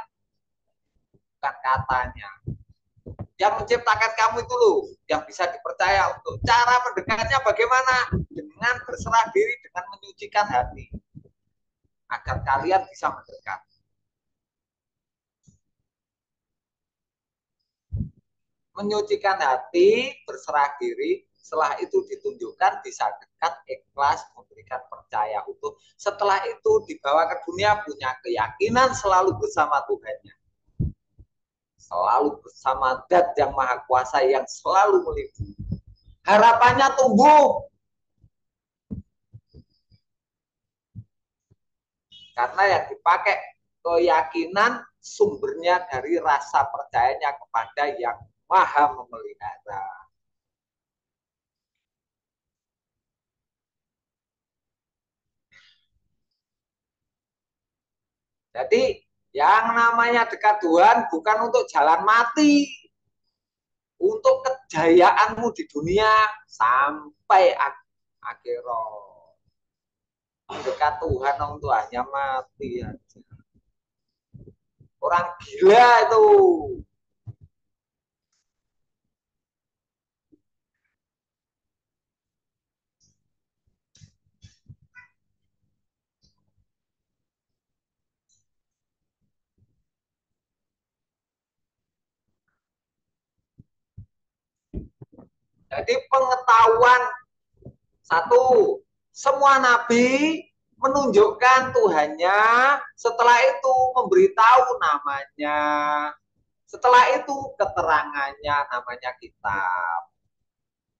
Bukan katanya. Yang menciptakan kamu itu loh, yang bisa dipercaya untuk cara mendekatnya bagaimana? Dengan berserah diri, dengan menyucikan hati. Agar kalian bisa mendekat. Menyucikan hati, berserah diri, setelah itu ditunjukkan bisa dekat, ikhlas, memberikan percaya utuh. Setelah itu dibawa ke dunia punya keyakinan selalu bersama Tuhannya. Selalu bersama Zat yang Maha Kuasa yang selalu melindungi. Harapannya tumbuh. Karena yang dipakai keyakinan sumbernya dari rasa percayanya kepada yang Maha memelihara. Jadi yang namanya dekat Tuhan bukan untuk jalan mati, untuk kejayaanmu di dunia sampai akhirat. Dekat Tuhan untuk hanya mati aja. Orang gila itu. Jadi pengetahuan satu, semua nabi menunjukkan Tuhannya, setelah itu memberitahu namanya, setelah itu keterangannya namanya kitab.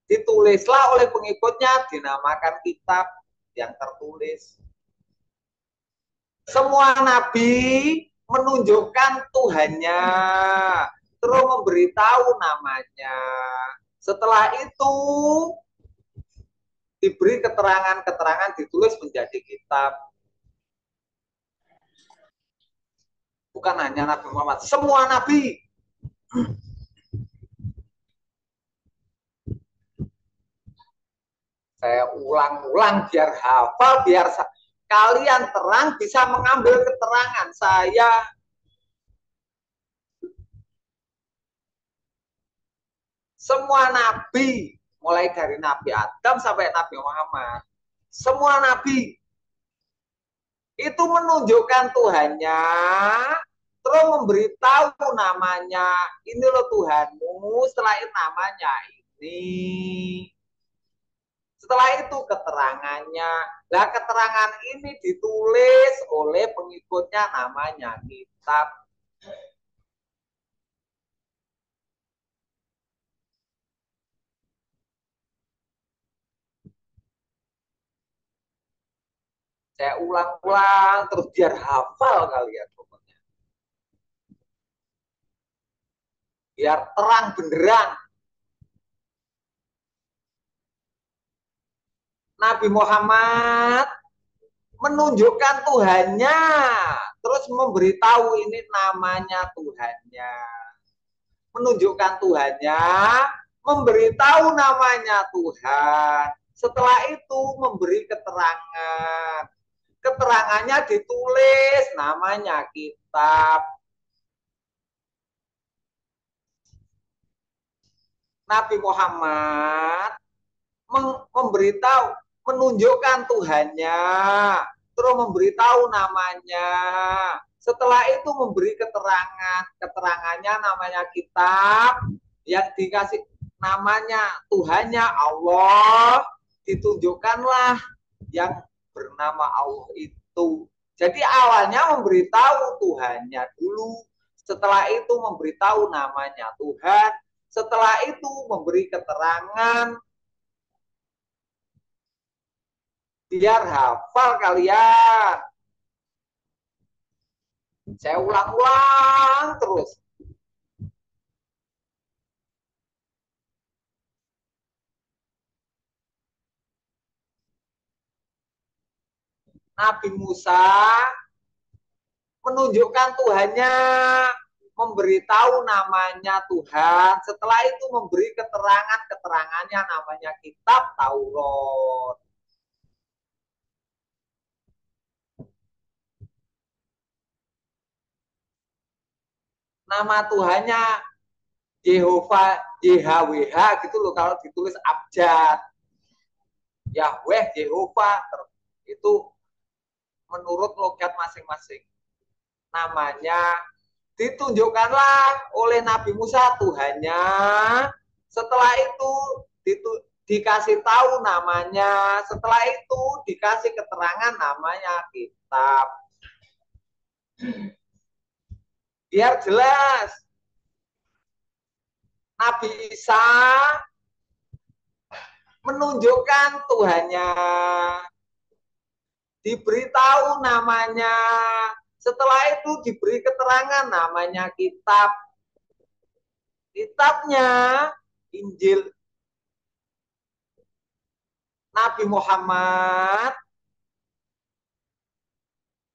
Ditulislah oleh pengikutnya, dinamakan kitab yang tertulis. Semua nabi menunjukkan Tuhannya, terus memberitahu namanya. Setelah itu diberi keterangan-keterangan, ditulis menjadi kitab. Bukan hanya Nabi Muhammad, semua nabi. Saya ulang-ulang biar hafal, biar kalian terang bisa mengambil keterangan saya. Semua nabi, mulai dari Nabi Adam sampai Nabi Muhammad, semua nabi itu menunjukkan Tuhannya, terus memberitahu namanya. Ini loh Tuhanmu, setelah itu namanya ini. Setelah itu keterangannya. Nah, keterangan ini ditulis oleh pengikutnya, namanya kitab. Saya ulang-ulang terus biar hafal kalian pokoknya. biar terang benderang. Nabi Muhammad menunjukkan Tuhannya, terus memberitahu ini namanya Tuhannya. Menunjukkan Tuhannya, memberitahu namanya Tuhan. Setelah itu memberi keterangan. Keterangannya ditulis, namanya kitab. Nabi Muhammad memberitahu, menunjukkan Tuhannya, terus memberitahu namanya. Setelah itu memberi keterangan, keterangannya namanya kitab, yang dikasih namanya Tuhannya Allah, ditunjukkanlah yang bernama Allah itu. Jadi awalnya memberitahu Tuhannya dulu, setelah itu memberitahu namanya Tuhan, setelah itu memberi keterangan biar hafal kalian. Saya ulang-ulang terus. Nabi Musa menunjukkan Tuhannya, memberitahu namanya Tuhan, setelah itu memberi keterangannya namanya kitab Taurat. Nama Tuhannya Jehovah, JHWH gitu loh, kalau ditulis abjad. Yahweh, Jehovah, itu menurut logat masing-masing. Namanya ditunjukkanlah oleh Nabi Musa Tuhannya. Setelah itu dikasih tahu namanya. Setelah itu dikasih keterangan namanya kitab. Biar jelas. Nabi Isa menunjukkan Tuhannya. Diberitahu namanya. Setelah itu diberi keterangan namanya kitab. Kitabnya Injil. Nabi Muhammad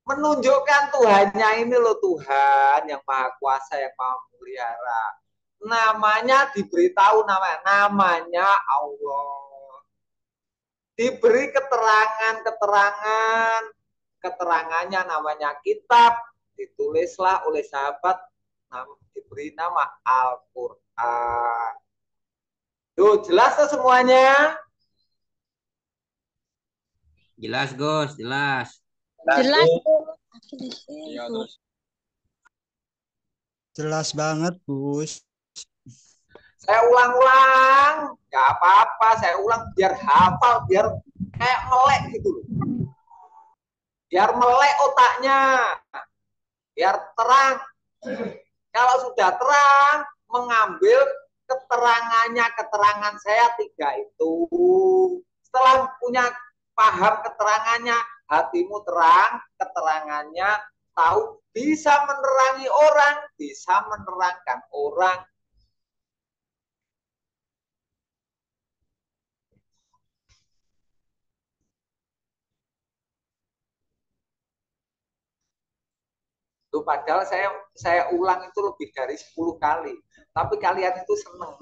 menunjukkan Tuhannya, ini loh Tuhan yang Maha Kuasa, yang Maha Memelihara. Namanya diberitahu namanya Allah. Diberi keterangannya namanya kitab, ditulislah oleh sahabat, diberi nama Al-Quran. Tuh, jelas tuh semuanya? Jelas, Gus, jelas. Jelas. Iya, terus. Jelas banget, Gus. Saya ulang-ulang, nggak apa-apa, saya ulang biar hafal, biar kayak melek gitu loh. Biar melek otaknya, biar terang. Kalau sudah terang, mengambil keterangan saya 3 itu. Setelah punya paham keterangannya, hatimu terang, keterangannya tahu, bisa menerangi orang, bisa menerangkan orang. Tuh, padahal saya ulang itu lebih dari 10 kali. Tapi kalian itu seneng.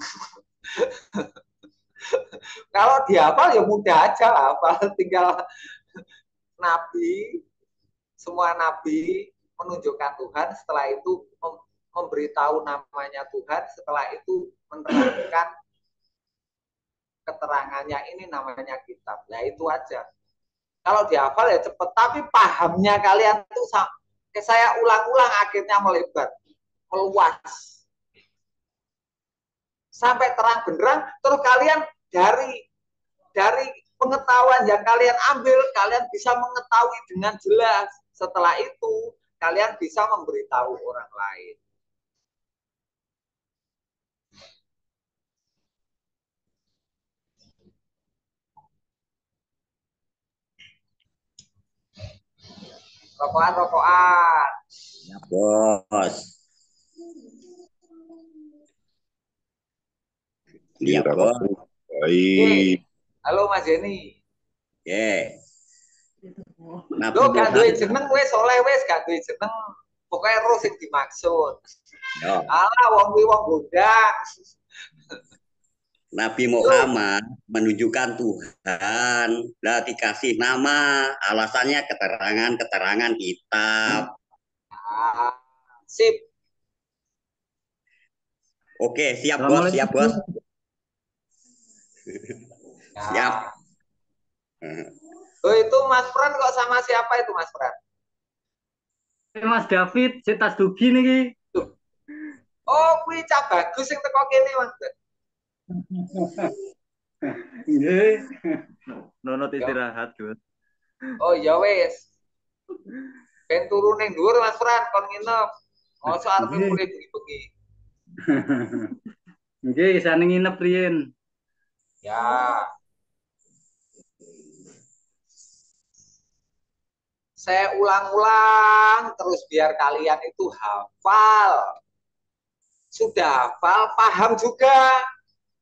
Kalau dihafal ya mudah aja hafal, tinggal nabi, semua nabi menunjukkan Tuhan, setelah itu memberitahu namanya Tuhan, setelah itu menerangkan keterangannya, ini namanya kitab. Nah itu aja. Kalau dihafal ya cepet, tapi pahamnya kalian tuh saya ulang-ulang akhirnya melebar, meluas. Sampai terang benderang, terus kalian dari pengetahuan yang kalian ambil, kalian bisa mengetahui dengan jelas. Setelah itu, kalian bisa memberitahu orang lain. Rokokan. Ya, Bos. Iya, bos. Oke. Baik. Halo Mas Jenny. Ya. Nabi Lo gak duwe Muhammad. jeneng wes oleh wes gak duwe jeneng. Pokoknya roh sing dimaksud. Ya. Alah wong kuwi wong gondang. Nabi Muhammad menunjukkan Tuhan, lah dikasih nama, alasannya keterangan-keterangan kitab. Sip. Oke, siap bos, siap bos. Siap. Oh itu Mas Pran kok sama siapa itu Mas Pran? Mas David, saya tas dugi nih. Oh, kuwi cah bagus sing teko kene, Mas. Nggih. Nono istirahat, Gus. Oh, ya wis. Ben turu ning dhuwur Mas Pran kon nginep. Mosok arepe mulai bengi-bengi. Nggih, sane nginep riyen. Ya. Saya ulang-ulang terus biar kalian itu hafal. Sudah hafal, paham juga.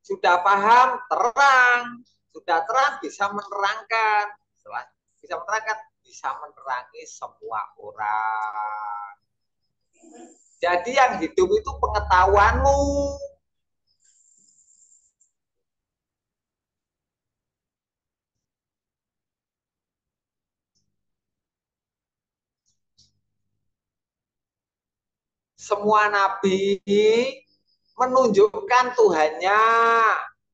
Sudah paham, terang. Sudah terang, bisa menerangkan. Setelah bisa menerangkan, bisa menerangi semua orang. Jadi yang hidup itu pengetahuanmu. Semua nabi menunjukkan Tuhannya,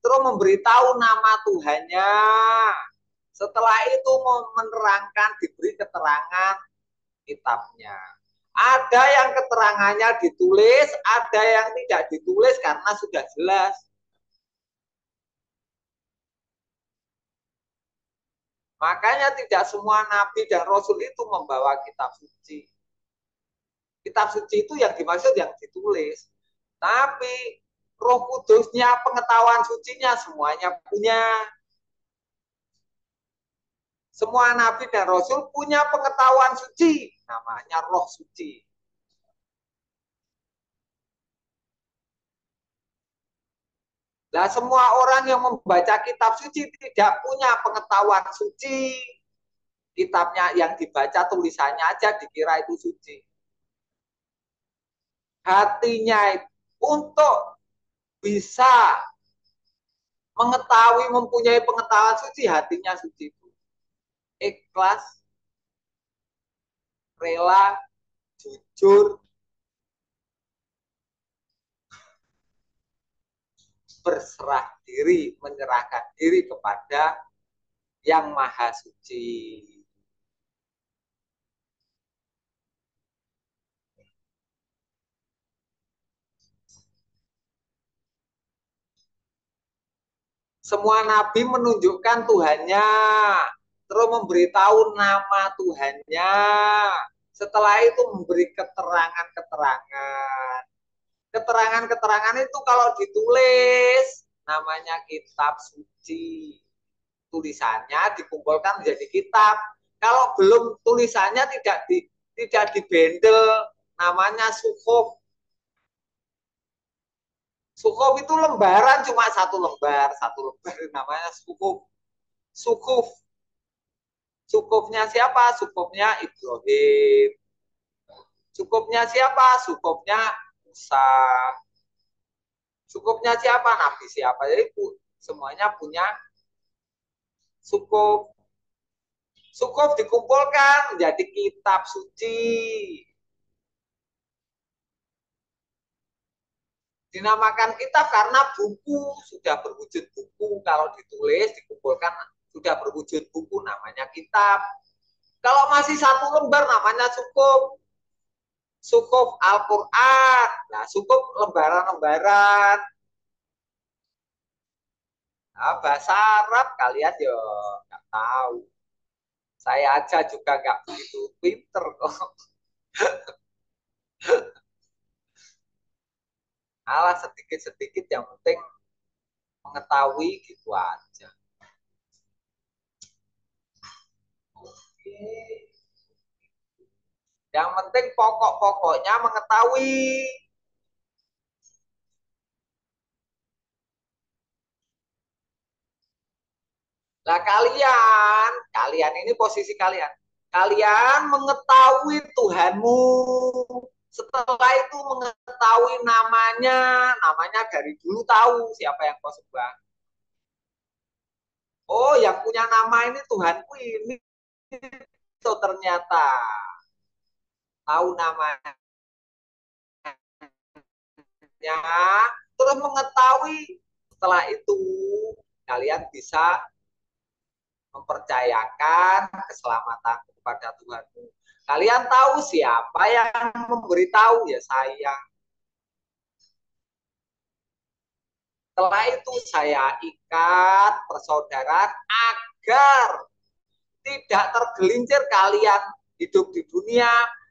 terus memberitahu nama Tuhannya. Setelah itu menerangkan, diberi keterangan kitabnya. Ada yang keterangannya ditulis, ada yang tidak ditulis karena sudah jelas. Makanya tidak semua nabi dan rasul itu membawa kitab suci. Kitab suci itu yang dimaksud yang ditulis. Tapi Roh Kudusnya, pengetahuan sucinya semuanya punya. Semua nabi dan rasul punya pengetahuan suci, namanya roh suci. Nah, semua orang yang membaca kitab suci tidak punya pengetahuan suci. Kitabnya yang dibaca tulisannya aja dikira itu suci. Hatinya untuk bisa mengetahui, mempunyai pengetahuan suci, hatinya suci itu ikhlas, rela, jujur, berserah diri, menyerahkan diri kepada yang maha suci. Semua nabi menunjukkan Tuhannya, terus memberitahu nama Tuhannya. Setelah itu memberi keterangan-keterangan. Keterangan-keterangan itu kalau ditulis namanya kitab suci. Tulisannya dikumpulkan menjadi kitab. Kalau belum tulisannya tidak dibendel, namanya suhuf. Suhuf itu lembaran cuma satu lembar namanya suhuf. Suhuf. Suhufnya siapa? Suhufnya Ibrahim. Suhufnya siapa? Suhufnya Musa. Suhufnya siapa? Nabi siapa? Jadi semuanya punya suhuf. Suhuf dikumpulkan menjadi kitab suci. Dinamakan kitab karena buku sudah berwujud buku. Kalau ditulis, dikumpulkan sudah berwujud buku, namanya kitab. Kalau masih satu lembar namanya suhuf. Suhuf Al-Quran. Nah, suhuf lembaran-lembaran. Nah, bahasa Arab kalian ya nggak tahu. Saya aja juga nggak begitu pinter kok. Alah sedikit-sedikit yang penting mengetahui gitu aja. Oke. Yang penting pokok-pokoknya mengetahui. Nah, kalian ini posisi kalian. Kalian mengetahui Tuhanmu. Setelah itu mengetahui namanya dari dulu tahu siapa yang kau sembah. Oh, yang punya nama ini Tuhanku ini. Itu ternyata tahu namanya. Terus mengetahui. Setelah itu kalian bisa mempercayakan keselamatan kepada Tuhanmu. Kalian tahu siapa yang memberitahu? Ya saya. Setelah itu saya ikat persaudaraan agar tidak tergelincir kalian hidup di dunia,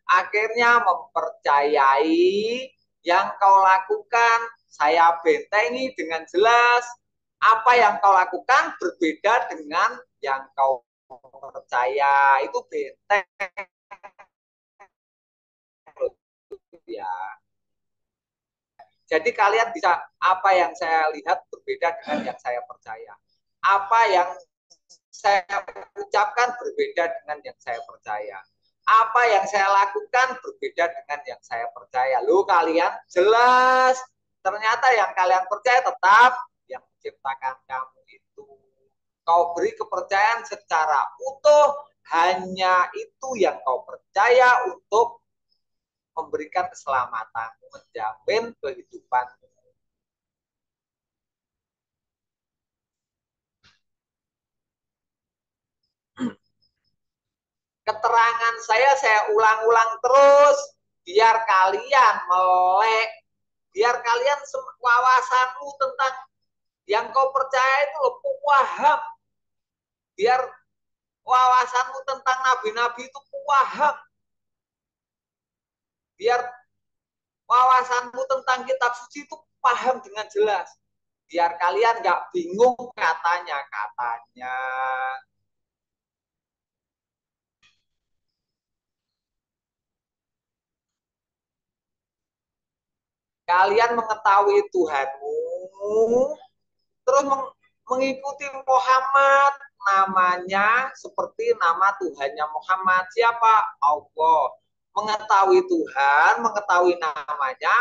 akhirnya mempercayai yang kau lakukan. Saya bentengi dengan jelas. Apa yang kau lakukan berbeda dengan yang kau percaya. Itu benteng. Ya. Jadi kalian bisa, apa yang saya lihat berbeda dengan yang saya percaya. Apa yang saya ucapkan berbeda dengan yang saya percaya. Apa yang saya lakukan berbeda dengan yang saya percaya. Loh, kalian jelas. Ternyata yang kalian percaya tetap yang menciptakan kamu itu. Kau beri kepercayaan secara utuh, hanya itu yang kau percaya untuk memberikan keselamatan, menjamin kehidupan. Keterangan saya ulang-ulang terus, biar kalian melek, biar kalian wawasanmu tentang yang kau percaya itu lebih paham, biar wawasanmu tentang nabi-nabi itu paham, biar wawasanmu tentang kitab suci itu paham dengan jelas, biar kalian nggak bingung katanya. Kalian mengetahui Tuhanmu, terus mengikuti Muhammad, namanya seperti nama Tuhannya Muhammad. Siapa? Allah. Mengetahui Tuhan, mengetahui namanya,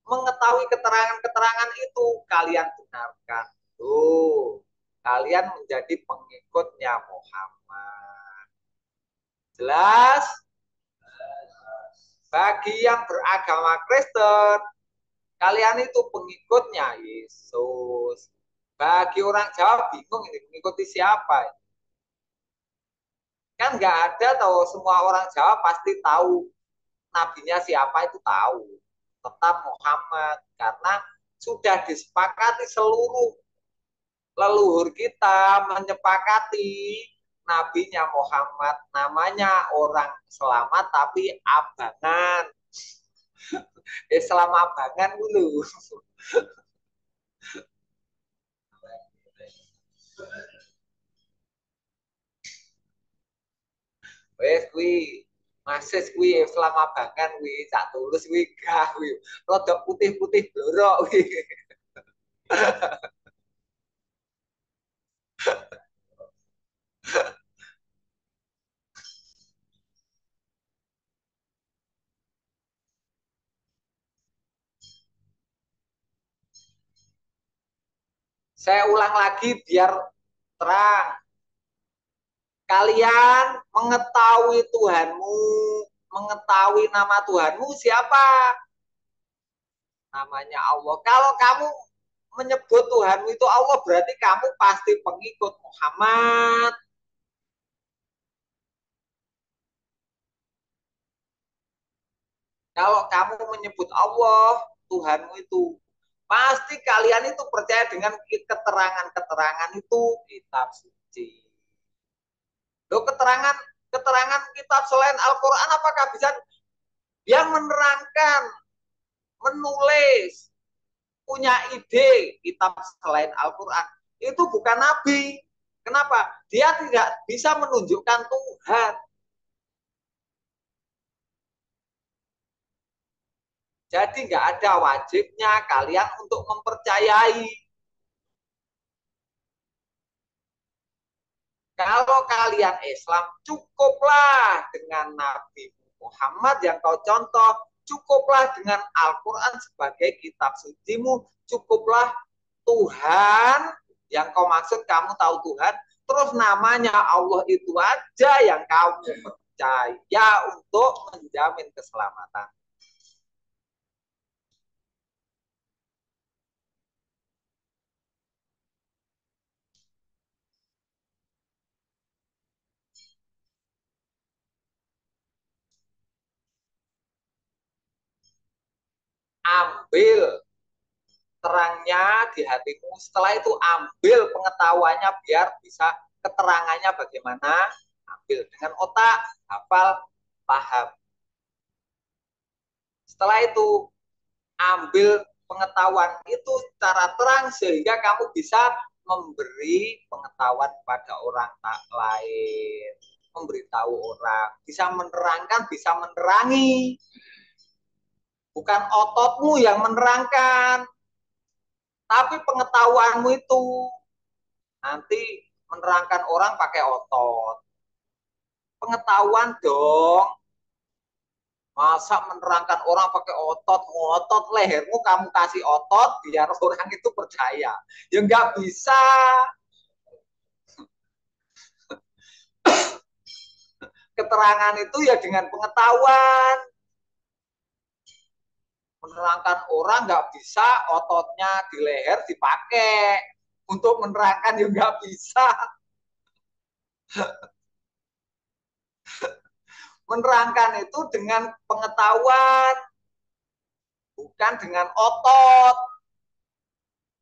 mengetahui keterangan-keterangan itu, kalian benarkan. Tuh, kalian menjadi pengikutnya Muhammad. Jelas? Bagi yang beragama Kristen, kalian itu pengikutnya Yesus. Bagi orang Jawa bingung ini mengikuti siapa? Kan nggak ada tahu, semua orang Jawa pasti tahu nabinya siapa itu tahu. Tetap Muhammad, karena sudah disepakati seluruh leluhur kita menyepakati nabinya Muhammad, namanya orang selamat tapi abangan. Islam abangan dulu. Wes kuwi Masis kuwi Islam abangan kuwi sak tulus kuwi gah kuwi. Rodok putih-putih blorok kuwi. Saya ulang lagi biar terang. Kalian mengetahui Tuhanmu, mengetahui nama Tuhanmu siapa? Namanya Allah. Kalau kamu menyebut Tuhanmu itu Allah, berarti kamu pasti pengikut Muhammad. Kalau kamu menyebut Allah, Tuhanmu itu, pasti kalian itu percaya dengan keterangan-keterangan itu kitab suci. Loh, keterangan kitab selain Al-Quran apakah bisa yang menerangkan, menulis, punya ide kitab selain Al-Quran? Itu bukan nabi. Kenapa? Dia tidak bisa menunjukkan Tuhan. Jadi nggak ada wajibnya kalian untuk mempercayai. Kalau kalian Islam, cukuplah dengan Nabi Muhammad yang kau contoh, cukuplah dengan Al-Quran sebagai kitab sucimu, cukuplah Tuhan yang kau maksud, kamu tahu Tuhan, terus namanya Allah itu aja yang kamu percaya untuk menjamin keselamatan. Ambil terangnya di hatimu, setelah itu ambil pengetahuannya biar bisa keterangannya bagaimana, ambil dengan otak, hafal, paham. Setelah itu ambil pengetahuan itu secara terang sehingga kamu bisa memberi pengetahuan kepada orang tak lain, memberitahu orang, bisa menerangkan, bisa menerangi. Bukan ototmu yang menerangkan, tapi pengetahuanmu itu. Nanti menerangkan orang pakai otot. Pengetahuan dong. Masa menerangkan orang pakai otot, ngotot lehermu kamu kasih otot biar orang itu percaya. Ya nggak bisa. Keterangan itu ya dengan pengetahuan. Menerangkan orang nggak bisa ototnya di leher dipakai untuk menerangkan, ya nggak bisa. Menerangkan itu dengan pengetahuan, bukan dengan otot.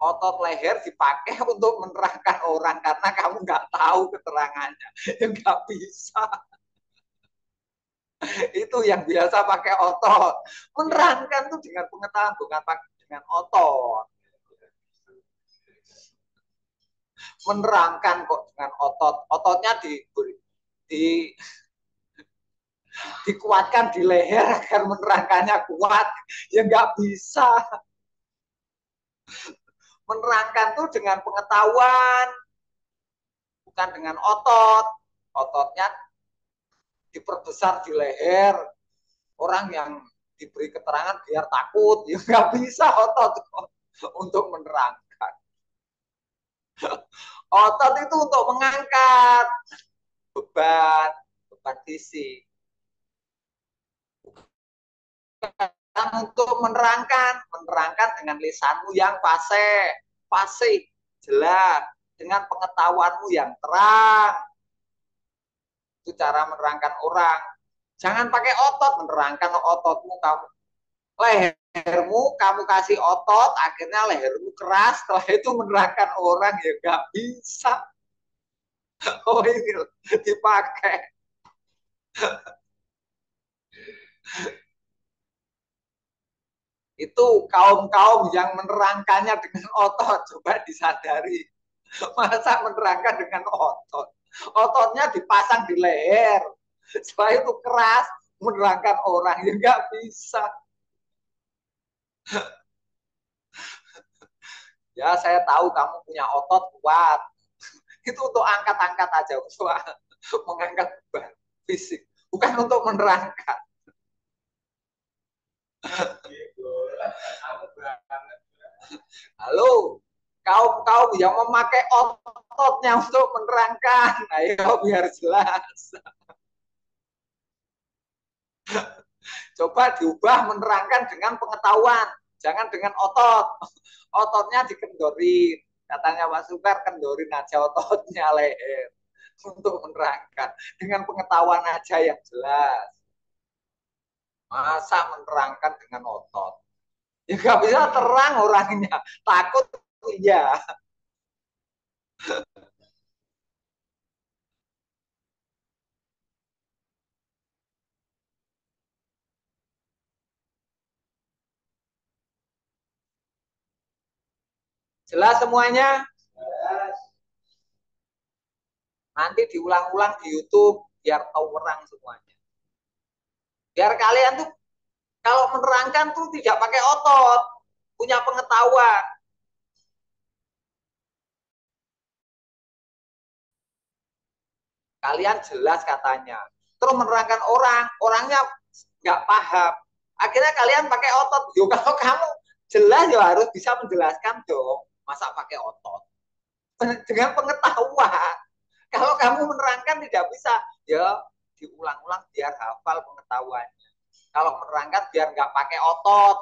Otot leher dipakai untuk menerangkan orang karena kamu nggak tahu keterangannya, ya nggak bisa. Itu yang biasa pakai otot. Menerangkan tuh dengan pengetahuan, bukan dengan otot. Menerangkan kok dengan otot. Ototnya dikuatkan di leher agar menerangkannya kuat. Ya nggak bisa. Menerangkan tuh dengan pengetahuan, bukan dengan otot. Ototnya diperbesar di leher. Orang yang diberi keterangan biar takut, ya nggak bisa otot untuk menerangkan. Otot itu untuk mengangkat beban fisik. Untuk menerangkan dengan lisanmu yang fasih, jelas, dengan pengetahuanmu yang terang. Itu cara menerangkan orang. Jangan pakai otot, menerangkan ototmu kamu. Lehermu kamu kasih otot, akhirnya lehermu keras, setelah itu menerangkan orang, ya nggak bisa. Oh ini dipakai. Itu kaum-kaum yang menerangkannya dengan otot, coba disadari. Masa menerangkan dengan otot? Ototnya dipasang di leher. Setelah itu keras, menerangkan orang, ya nggak bisa. Ya saya tahu kamu punya otot kuat. Itu untuk angkat-angkat aja, untuk mengangkat beban fisik. Bukan untuk menerangkan. Halo, kaum-kaum yang memakai ototnya untuk menerangkan, ayo biar jelas. Coba diubah menerangkan dengan pengetahuan, jangan dengan otot. Ototnya dikendorin, katanya Pak Sukar, kendorin aja ototnya leher untuk menerangkan dengan pengetahuan aja yang jelas. Masa menerangkan dengan otot? Ya nggak bisa terang orangnya, takut iya. Jelas semuanya? Nanti diulang-ulang di YouTube biar tahu orang semuanya. Biar kalian tuh kalau menerangkan tuh tidak pakai otot, punya pengetahuan. Kalian jelas katanya. Terus menerangkan orangnya nggak paham. Akhirnya kalian pakai otot. Yo, kalau kamu jelas ya harus bisa menjelaskan dong. Masa pakai otot? Dengan pengetahuan. Kalau kamu menerangkan tidak bisa, ya diulang-ulang biar hafal pengetahuannya. Kalau menerangkan biar nggak pakai otot.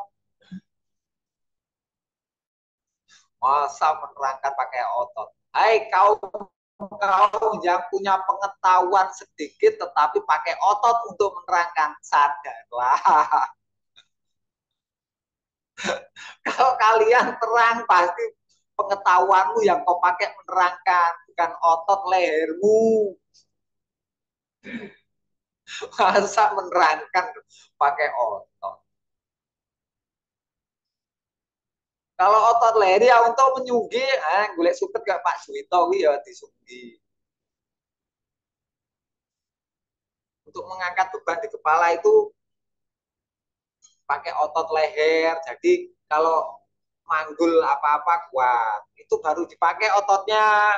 Masa menerangkan pakai otot? Hai kau yang punya pengetahuan sedikit tetapi pakai otot untuk menerangkan, sadarlah. Kalau kalian terang pasti pengetahuanmu yang kau pakai menerangkan, bukan otot lehermu. Masa menerangkan pakai otot. Kalau otot leher ya untuk menyugi, golek suket gak Pak Juwito ya disunggi. Untuk mengangkat beban di kepala itu pakai otot leher. Jadi kalau manggul apa-apa kuat, itu baru dipakai ototnya.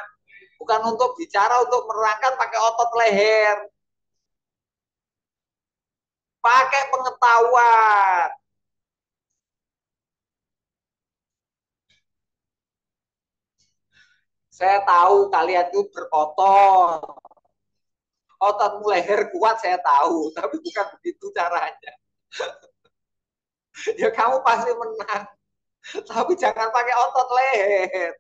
Bukan untuk bicara, untuk menerangkan pakai otot leher. Pakai pengetahuan. Saya tahu kalian itu berotot. Ototmu leher kuat saya tahu, tapi bukan begitu caranya. Ya kamu pasti menang. Tapi jangan pakai otot leher.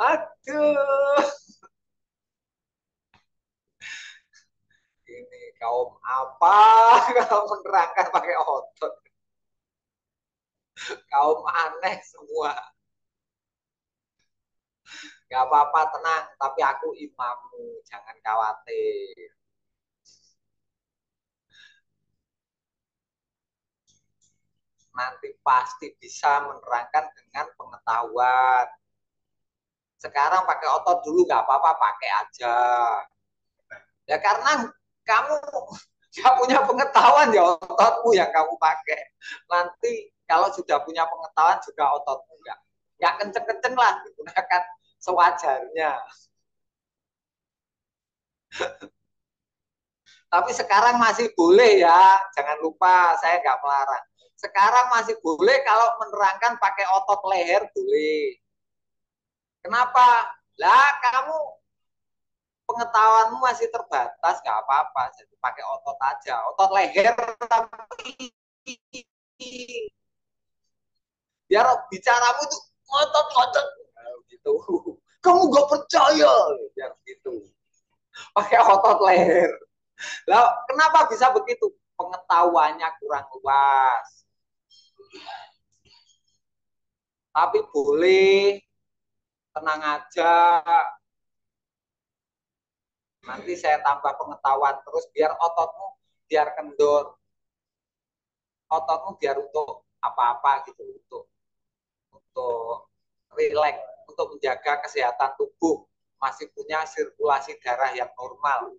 Aduh. Ini kaum apa kalau menerangkan pakai otot? Kaum aneh semua. Gak apa-apa, tenang. Tapi aku imammu, jangan khawatir. Nanti pasti bisa menerangkan dengan pengetahuan. Sekarang pakai otot dulu gak apa-apa, pakai aja. Ya karena kamu gak punya pengetahuan, ya ototmu yang kamu pakai. Nanti kalau sudah punya pengetahuan juga ototmu nggak kenceng-kenceng lah, digunakan sewajarnya. Tapi sekarang masih boleh ya, jangan lupa saya nggak melarang. Sekarang masih boleh kalau menerangkan pakai otot leher boleh. Kenapa? Lah kamu pengetahuanmu masih terbatas, nggak apa-apa, jadi pakai otot aja, otot leher. Tapi biar bicaramu itu ngotot-ngotot gitu. Kamu gak percaya, biar gitu. Pakai otot leher. Lah, kenapa bisa begitu? Pengetahuannya kurang luas. Tapi boleh, tenang aja. Nanti saya tambah pengetahuan terus biar ototmu biar kendor. Ototmu biar untuk apa-apa gitu, untuk rileks, untuk menjaga kesehatan tubuh, masih punya sirkulasi darah yang normal.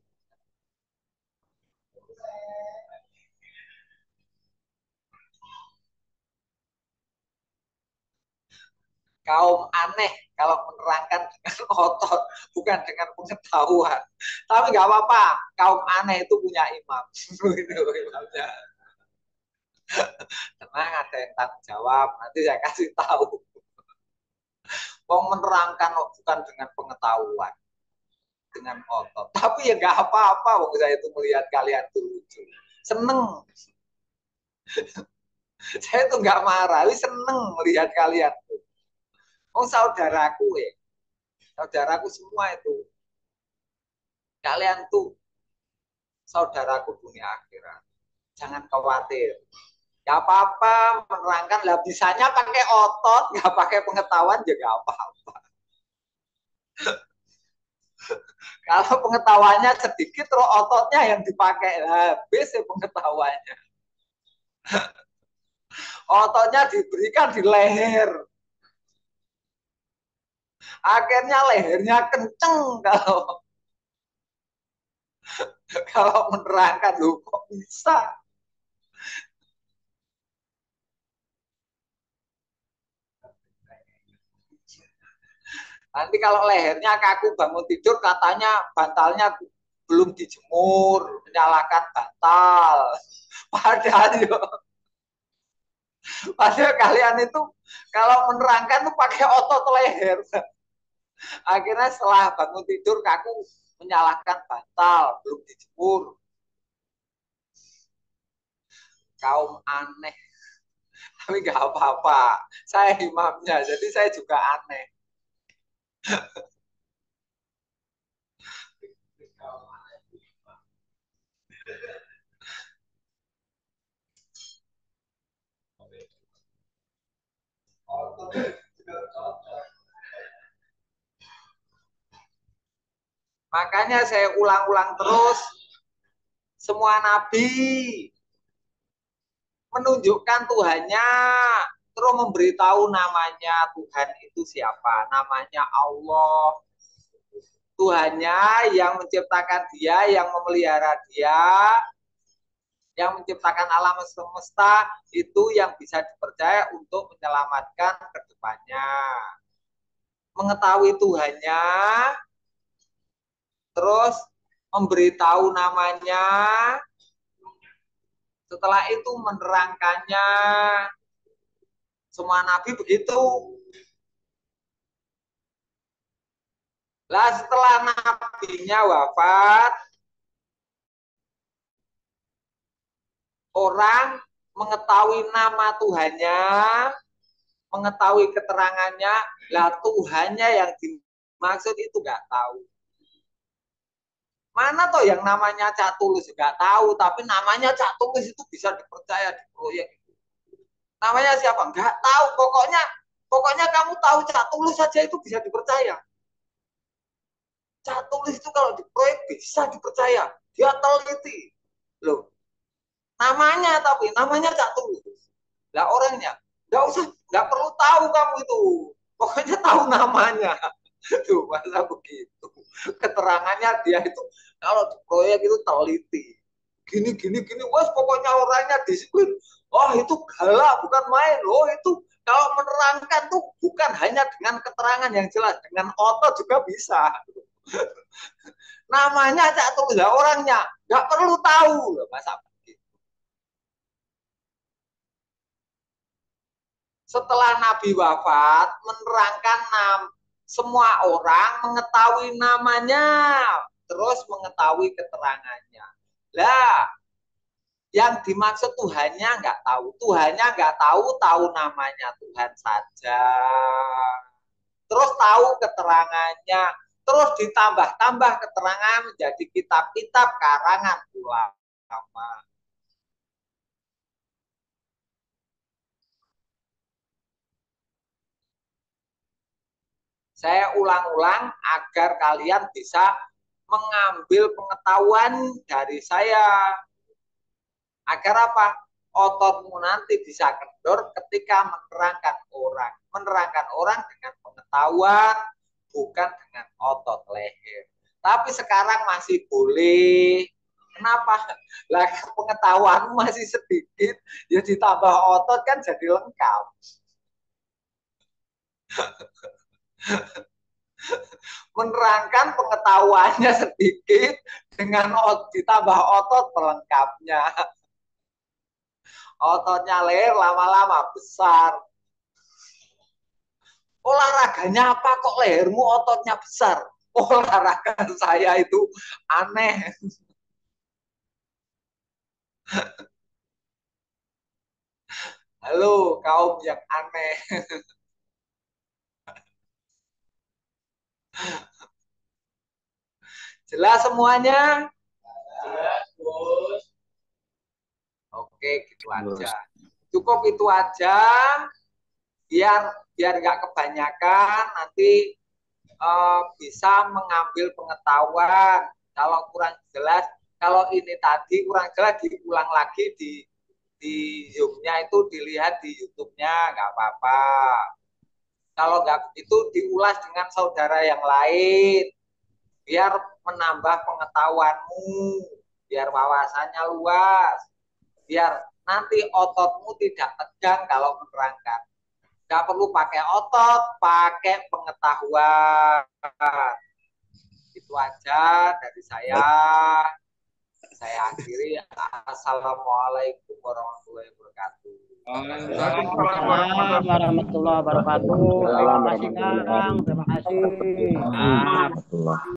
Kaum aneh kalau menerangkan dengan otot, bukan dengan pengetahuan. Tapi nggak apa-apa, kaum aneh itu punya imam. Imamnya. Tenang, ada yang tanggung jawab, nanti saya kasih tahu. Mau menerangkan bukan dengan pengetahuan, dengan otot. Tapi ya nggak apa-apa, waktu saya itu melihat kalian tuh lucu. Seneng. Saya tuh nggak marah, tapi seneng melihat kalian tuh. Oh saudaraku ya, saudaraku semua itu. Kalian tuh saudaraku dunia akhirat. Jangan khawatir. Gak apa-apa menerangkan, lah bisanya pakai otot, gak pakai pengetahuan juga gak apa-apa. Kalau pengetahuannya sedikit, terus ototnya yang dipakai, habis ya pengetahuannya. Ototnya diberikan di leher. Akhirnya lehernya kenceng kalau menerangkan, loh kok bisa? Nanti kalau lehernya kaku bangun tidur katanya bantalnya belum dijemur, menyalakan bantal. Padahal kalian itu kalau menerangkan tuh pakai otot leher. Akhirnya setelah bangun tidur kaku menyalakan bantal, belum dijemur. Kaum aneh. Tapi nggak apa-apa. Saya imamnya, jadi saya juga aneh. Makanya saya ulang-ulang terus, semua nabi menunjukkan Tuhannya, terus memberitahu namanya Tuhan itu siapa, namanya Allah. Tuhannya yang menciptakan dia, yang memelihara dia, yang menciptakan alam semesta, itu yang bisa dipercaya untuk menyelamatkan ke depannya. Mengetahui Tuhannya, terus memberitahu namanya, setelah itu menerangkannya. Semua nabi begitu. Lah setelah nabinya wafat, orang mengetahui nama Tuhannya, mengetahui keterangannya, lah Tuhannya yang dimaksud itu nggak tahu. Mana toh yang namanya Cak Tulus nggak tahu, tapi namanya Cak Tulus itu bisa dipercaya di proyek itu. Namanya siapa? Nggak tahu. Pokoknya kamu tahu Cak Tulus saja itu bisa dipercaya. Cak Tulus itu kalau di proyek bisa dipercaya. Dia teliti. Loh. Namanya Cak Tulus. Lah orangnya nggak perlu tahu kamu itu. Pokoknya tahu namanya. Tuh, masa begitu. Keterangannya dia itu kalau di proyek itu teliti. Gini. Wes pokoknya orangnya disiplin. Oh itu galak, bukan main. Oh itu kalau menerangkan tuh bukan hanya dengan keterangan yang jelas, dengan otot juga bisa. Namanya Cak Tulus, orangnya nggak perlu tahu. Masa begitu. Setelah Nabi wafat, menerangkan semua orang mengetahui namanya, terus mengetahui keterangannya. Lah, yang dimaksud Tuhannya nggak tahu. Tuhannya nggak tahu, tahu namanya Tuhan saja. Terus tahu keterangannya, terus ditambah-tambah keterangan menjadi kitab-kitab karangan ulama. Saya ulang-ulang agar kalian bisa mengambil pengetahuan dari saya. Agar apa? Ototmu nanti bisa kendor ketika menerangkan orang. Menerangkan orang dengan pengetahuan, bukan dengan otot leher. Tapi sekarang masih boleh. Kenapa? Lah pengetahuanmu masih sedikit, ya ditambah otot kan jadi lengkap. Menerangkan pengetahuannya sedikit dengan ditambah otot pelengkapnya. Ototnya leher lama-lama besar. Olahraganya apa kok lehermu ototnya besar? Olahraga saya itu aneh. Halo kaum yang aneh. Jelas semuanya? Jelas, Bos. Oke, gitu aja. Cukup itu aja. Biar nggak kebanyakan, nanti bisa mengambil pengetahuan. Kalau kurang jelas, kalau ini tadi kurang jelas diulang lagi di Zoom-nya itu dilihat di YouTube-nya, nggak apa-apa. Kalau nggak begitu diulas dengan saudara yang lain, biar menambah pengetahuanmu, biar wawasannya luas, biar nanti ototmu tidak tegang kalau menerangkan. Nggak perlu pakai otot, pakai pengetahuan. Gitu Itu aja dari saya. Saya akhiri. Assalamualaikum warahmatullahi wabarakatuh. Waalaikumsalam warahmatullahi wabarakatuh. Terima kasih Kang. Terima kasih.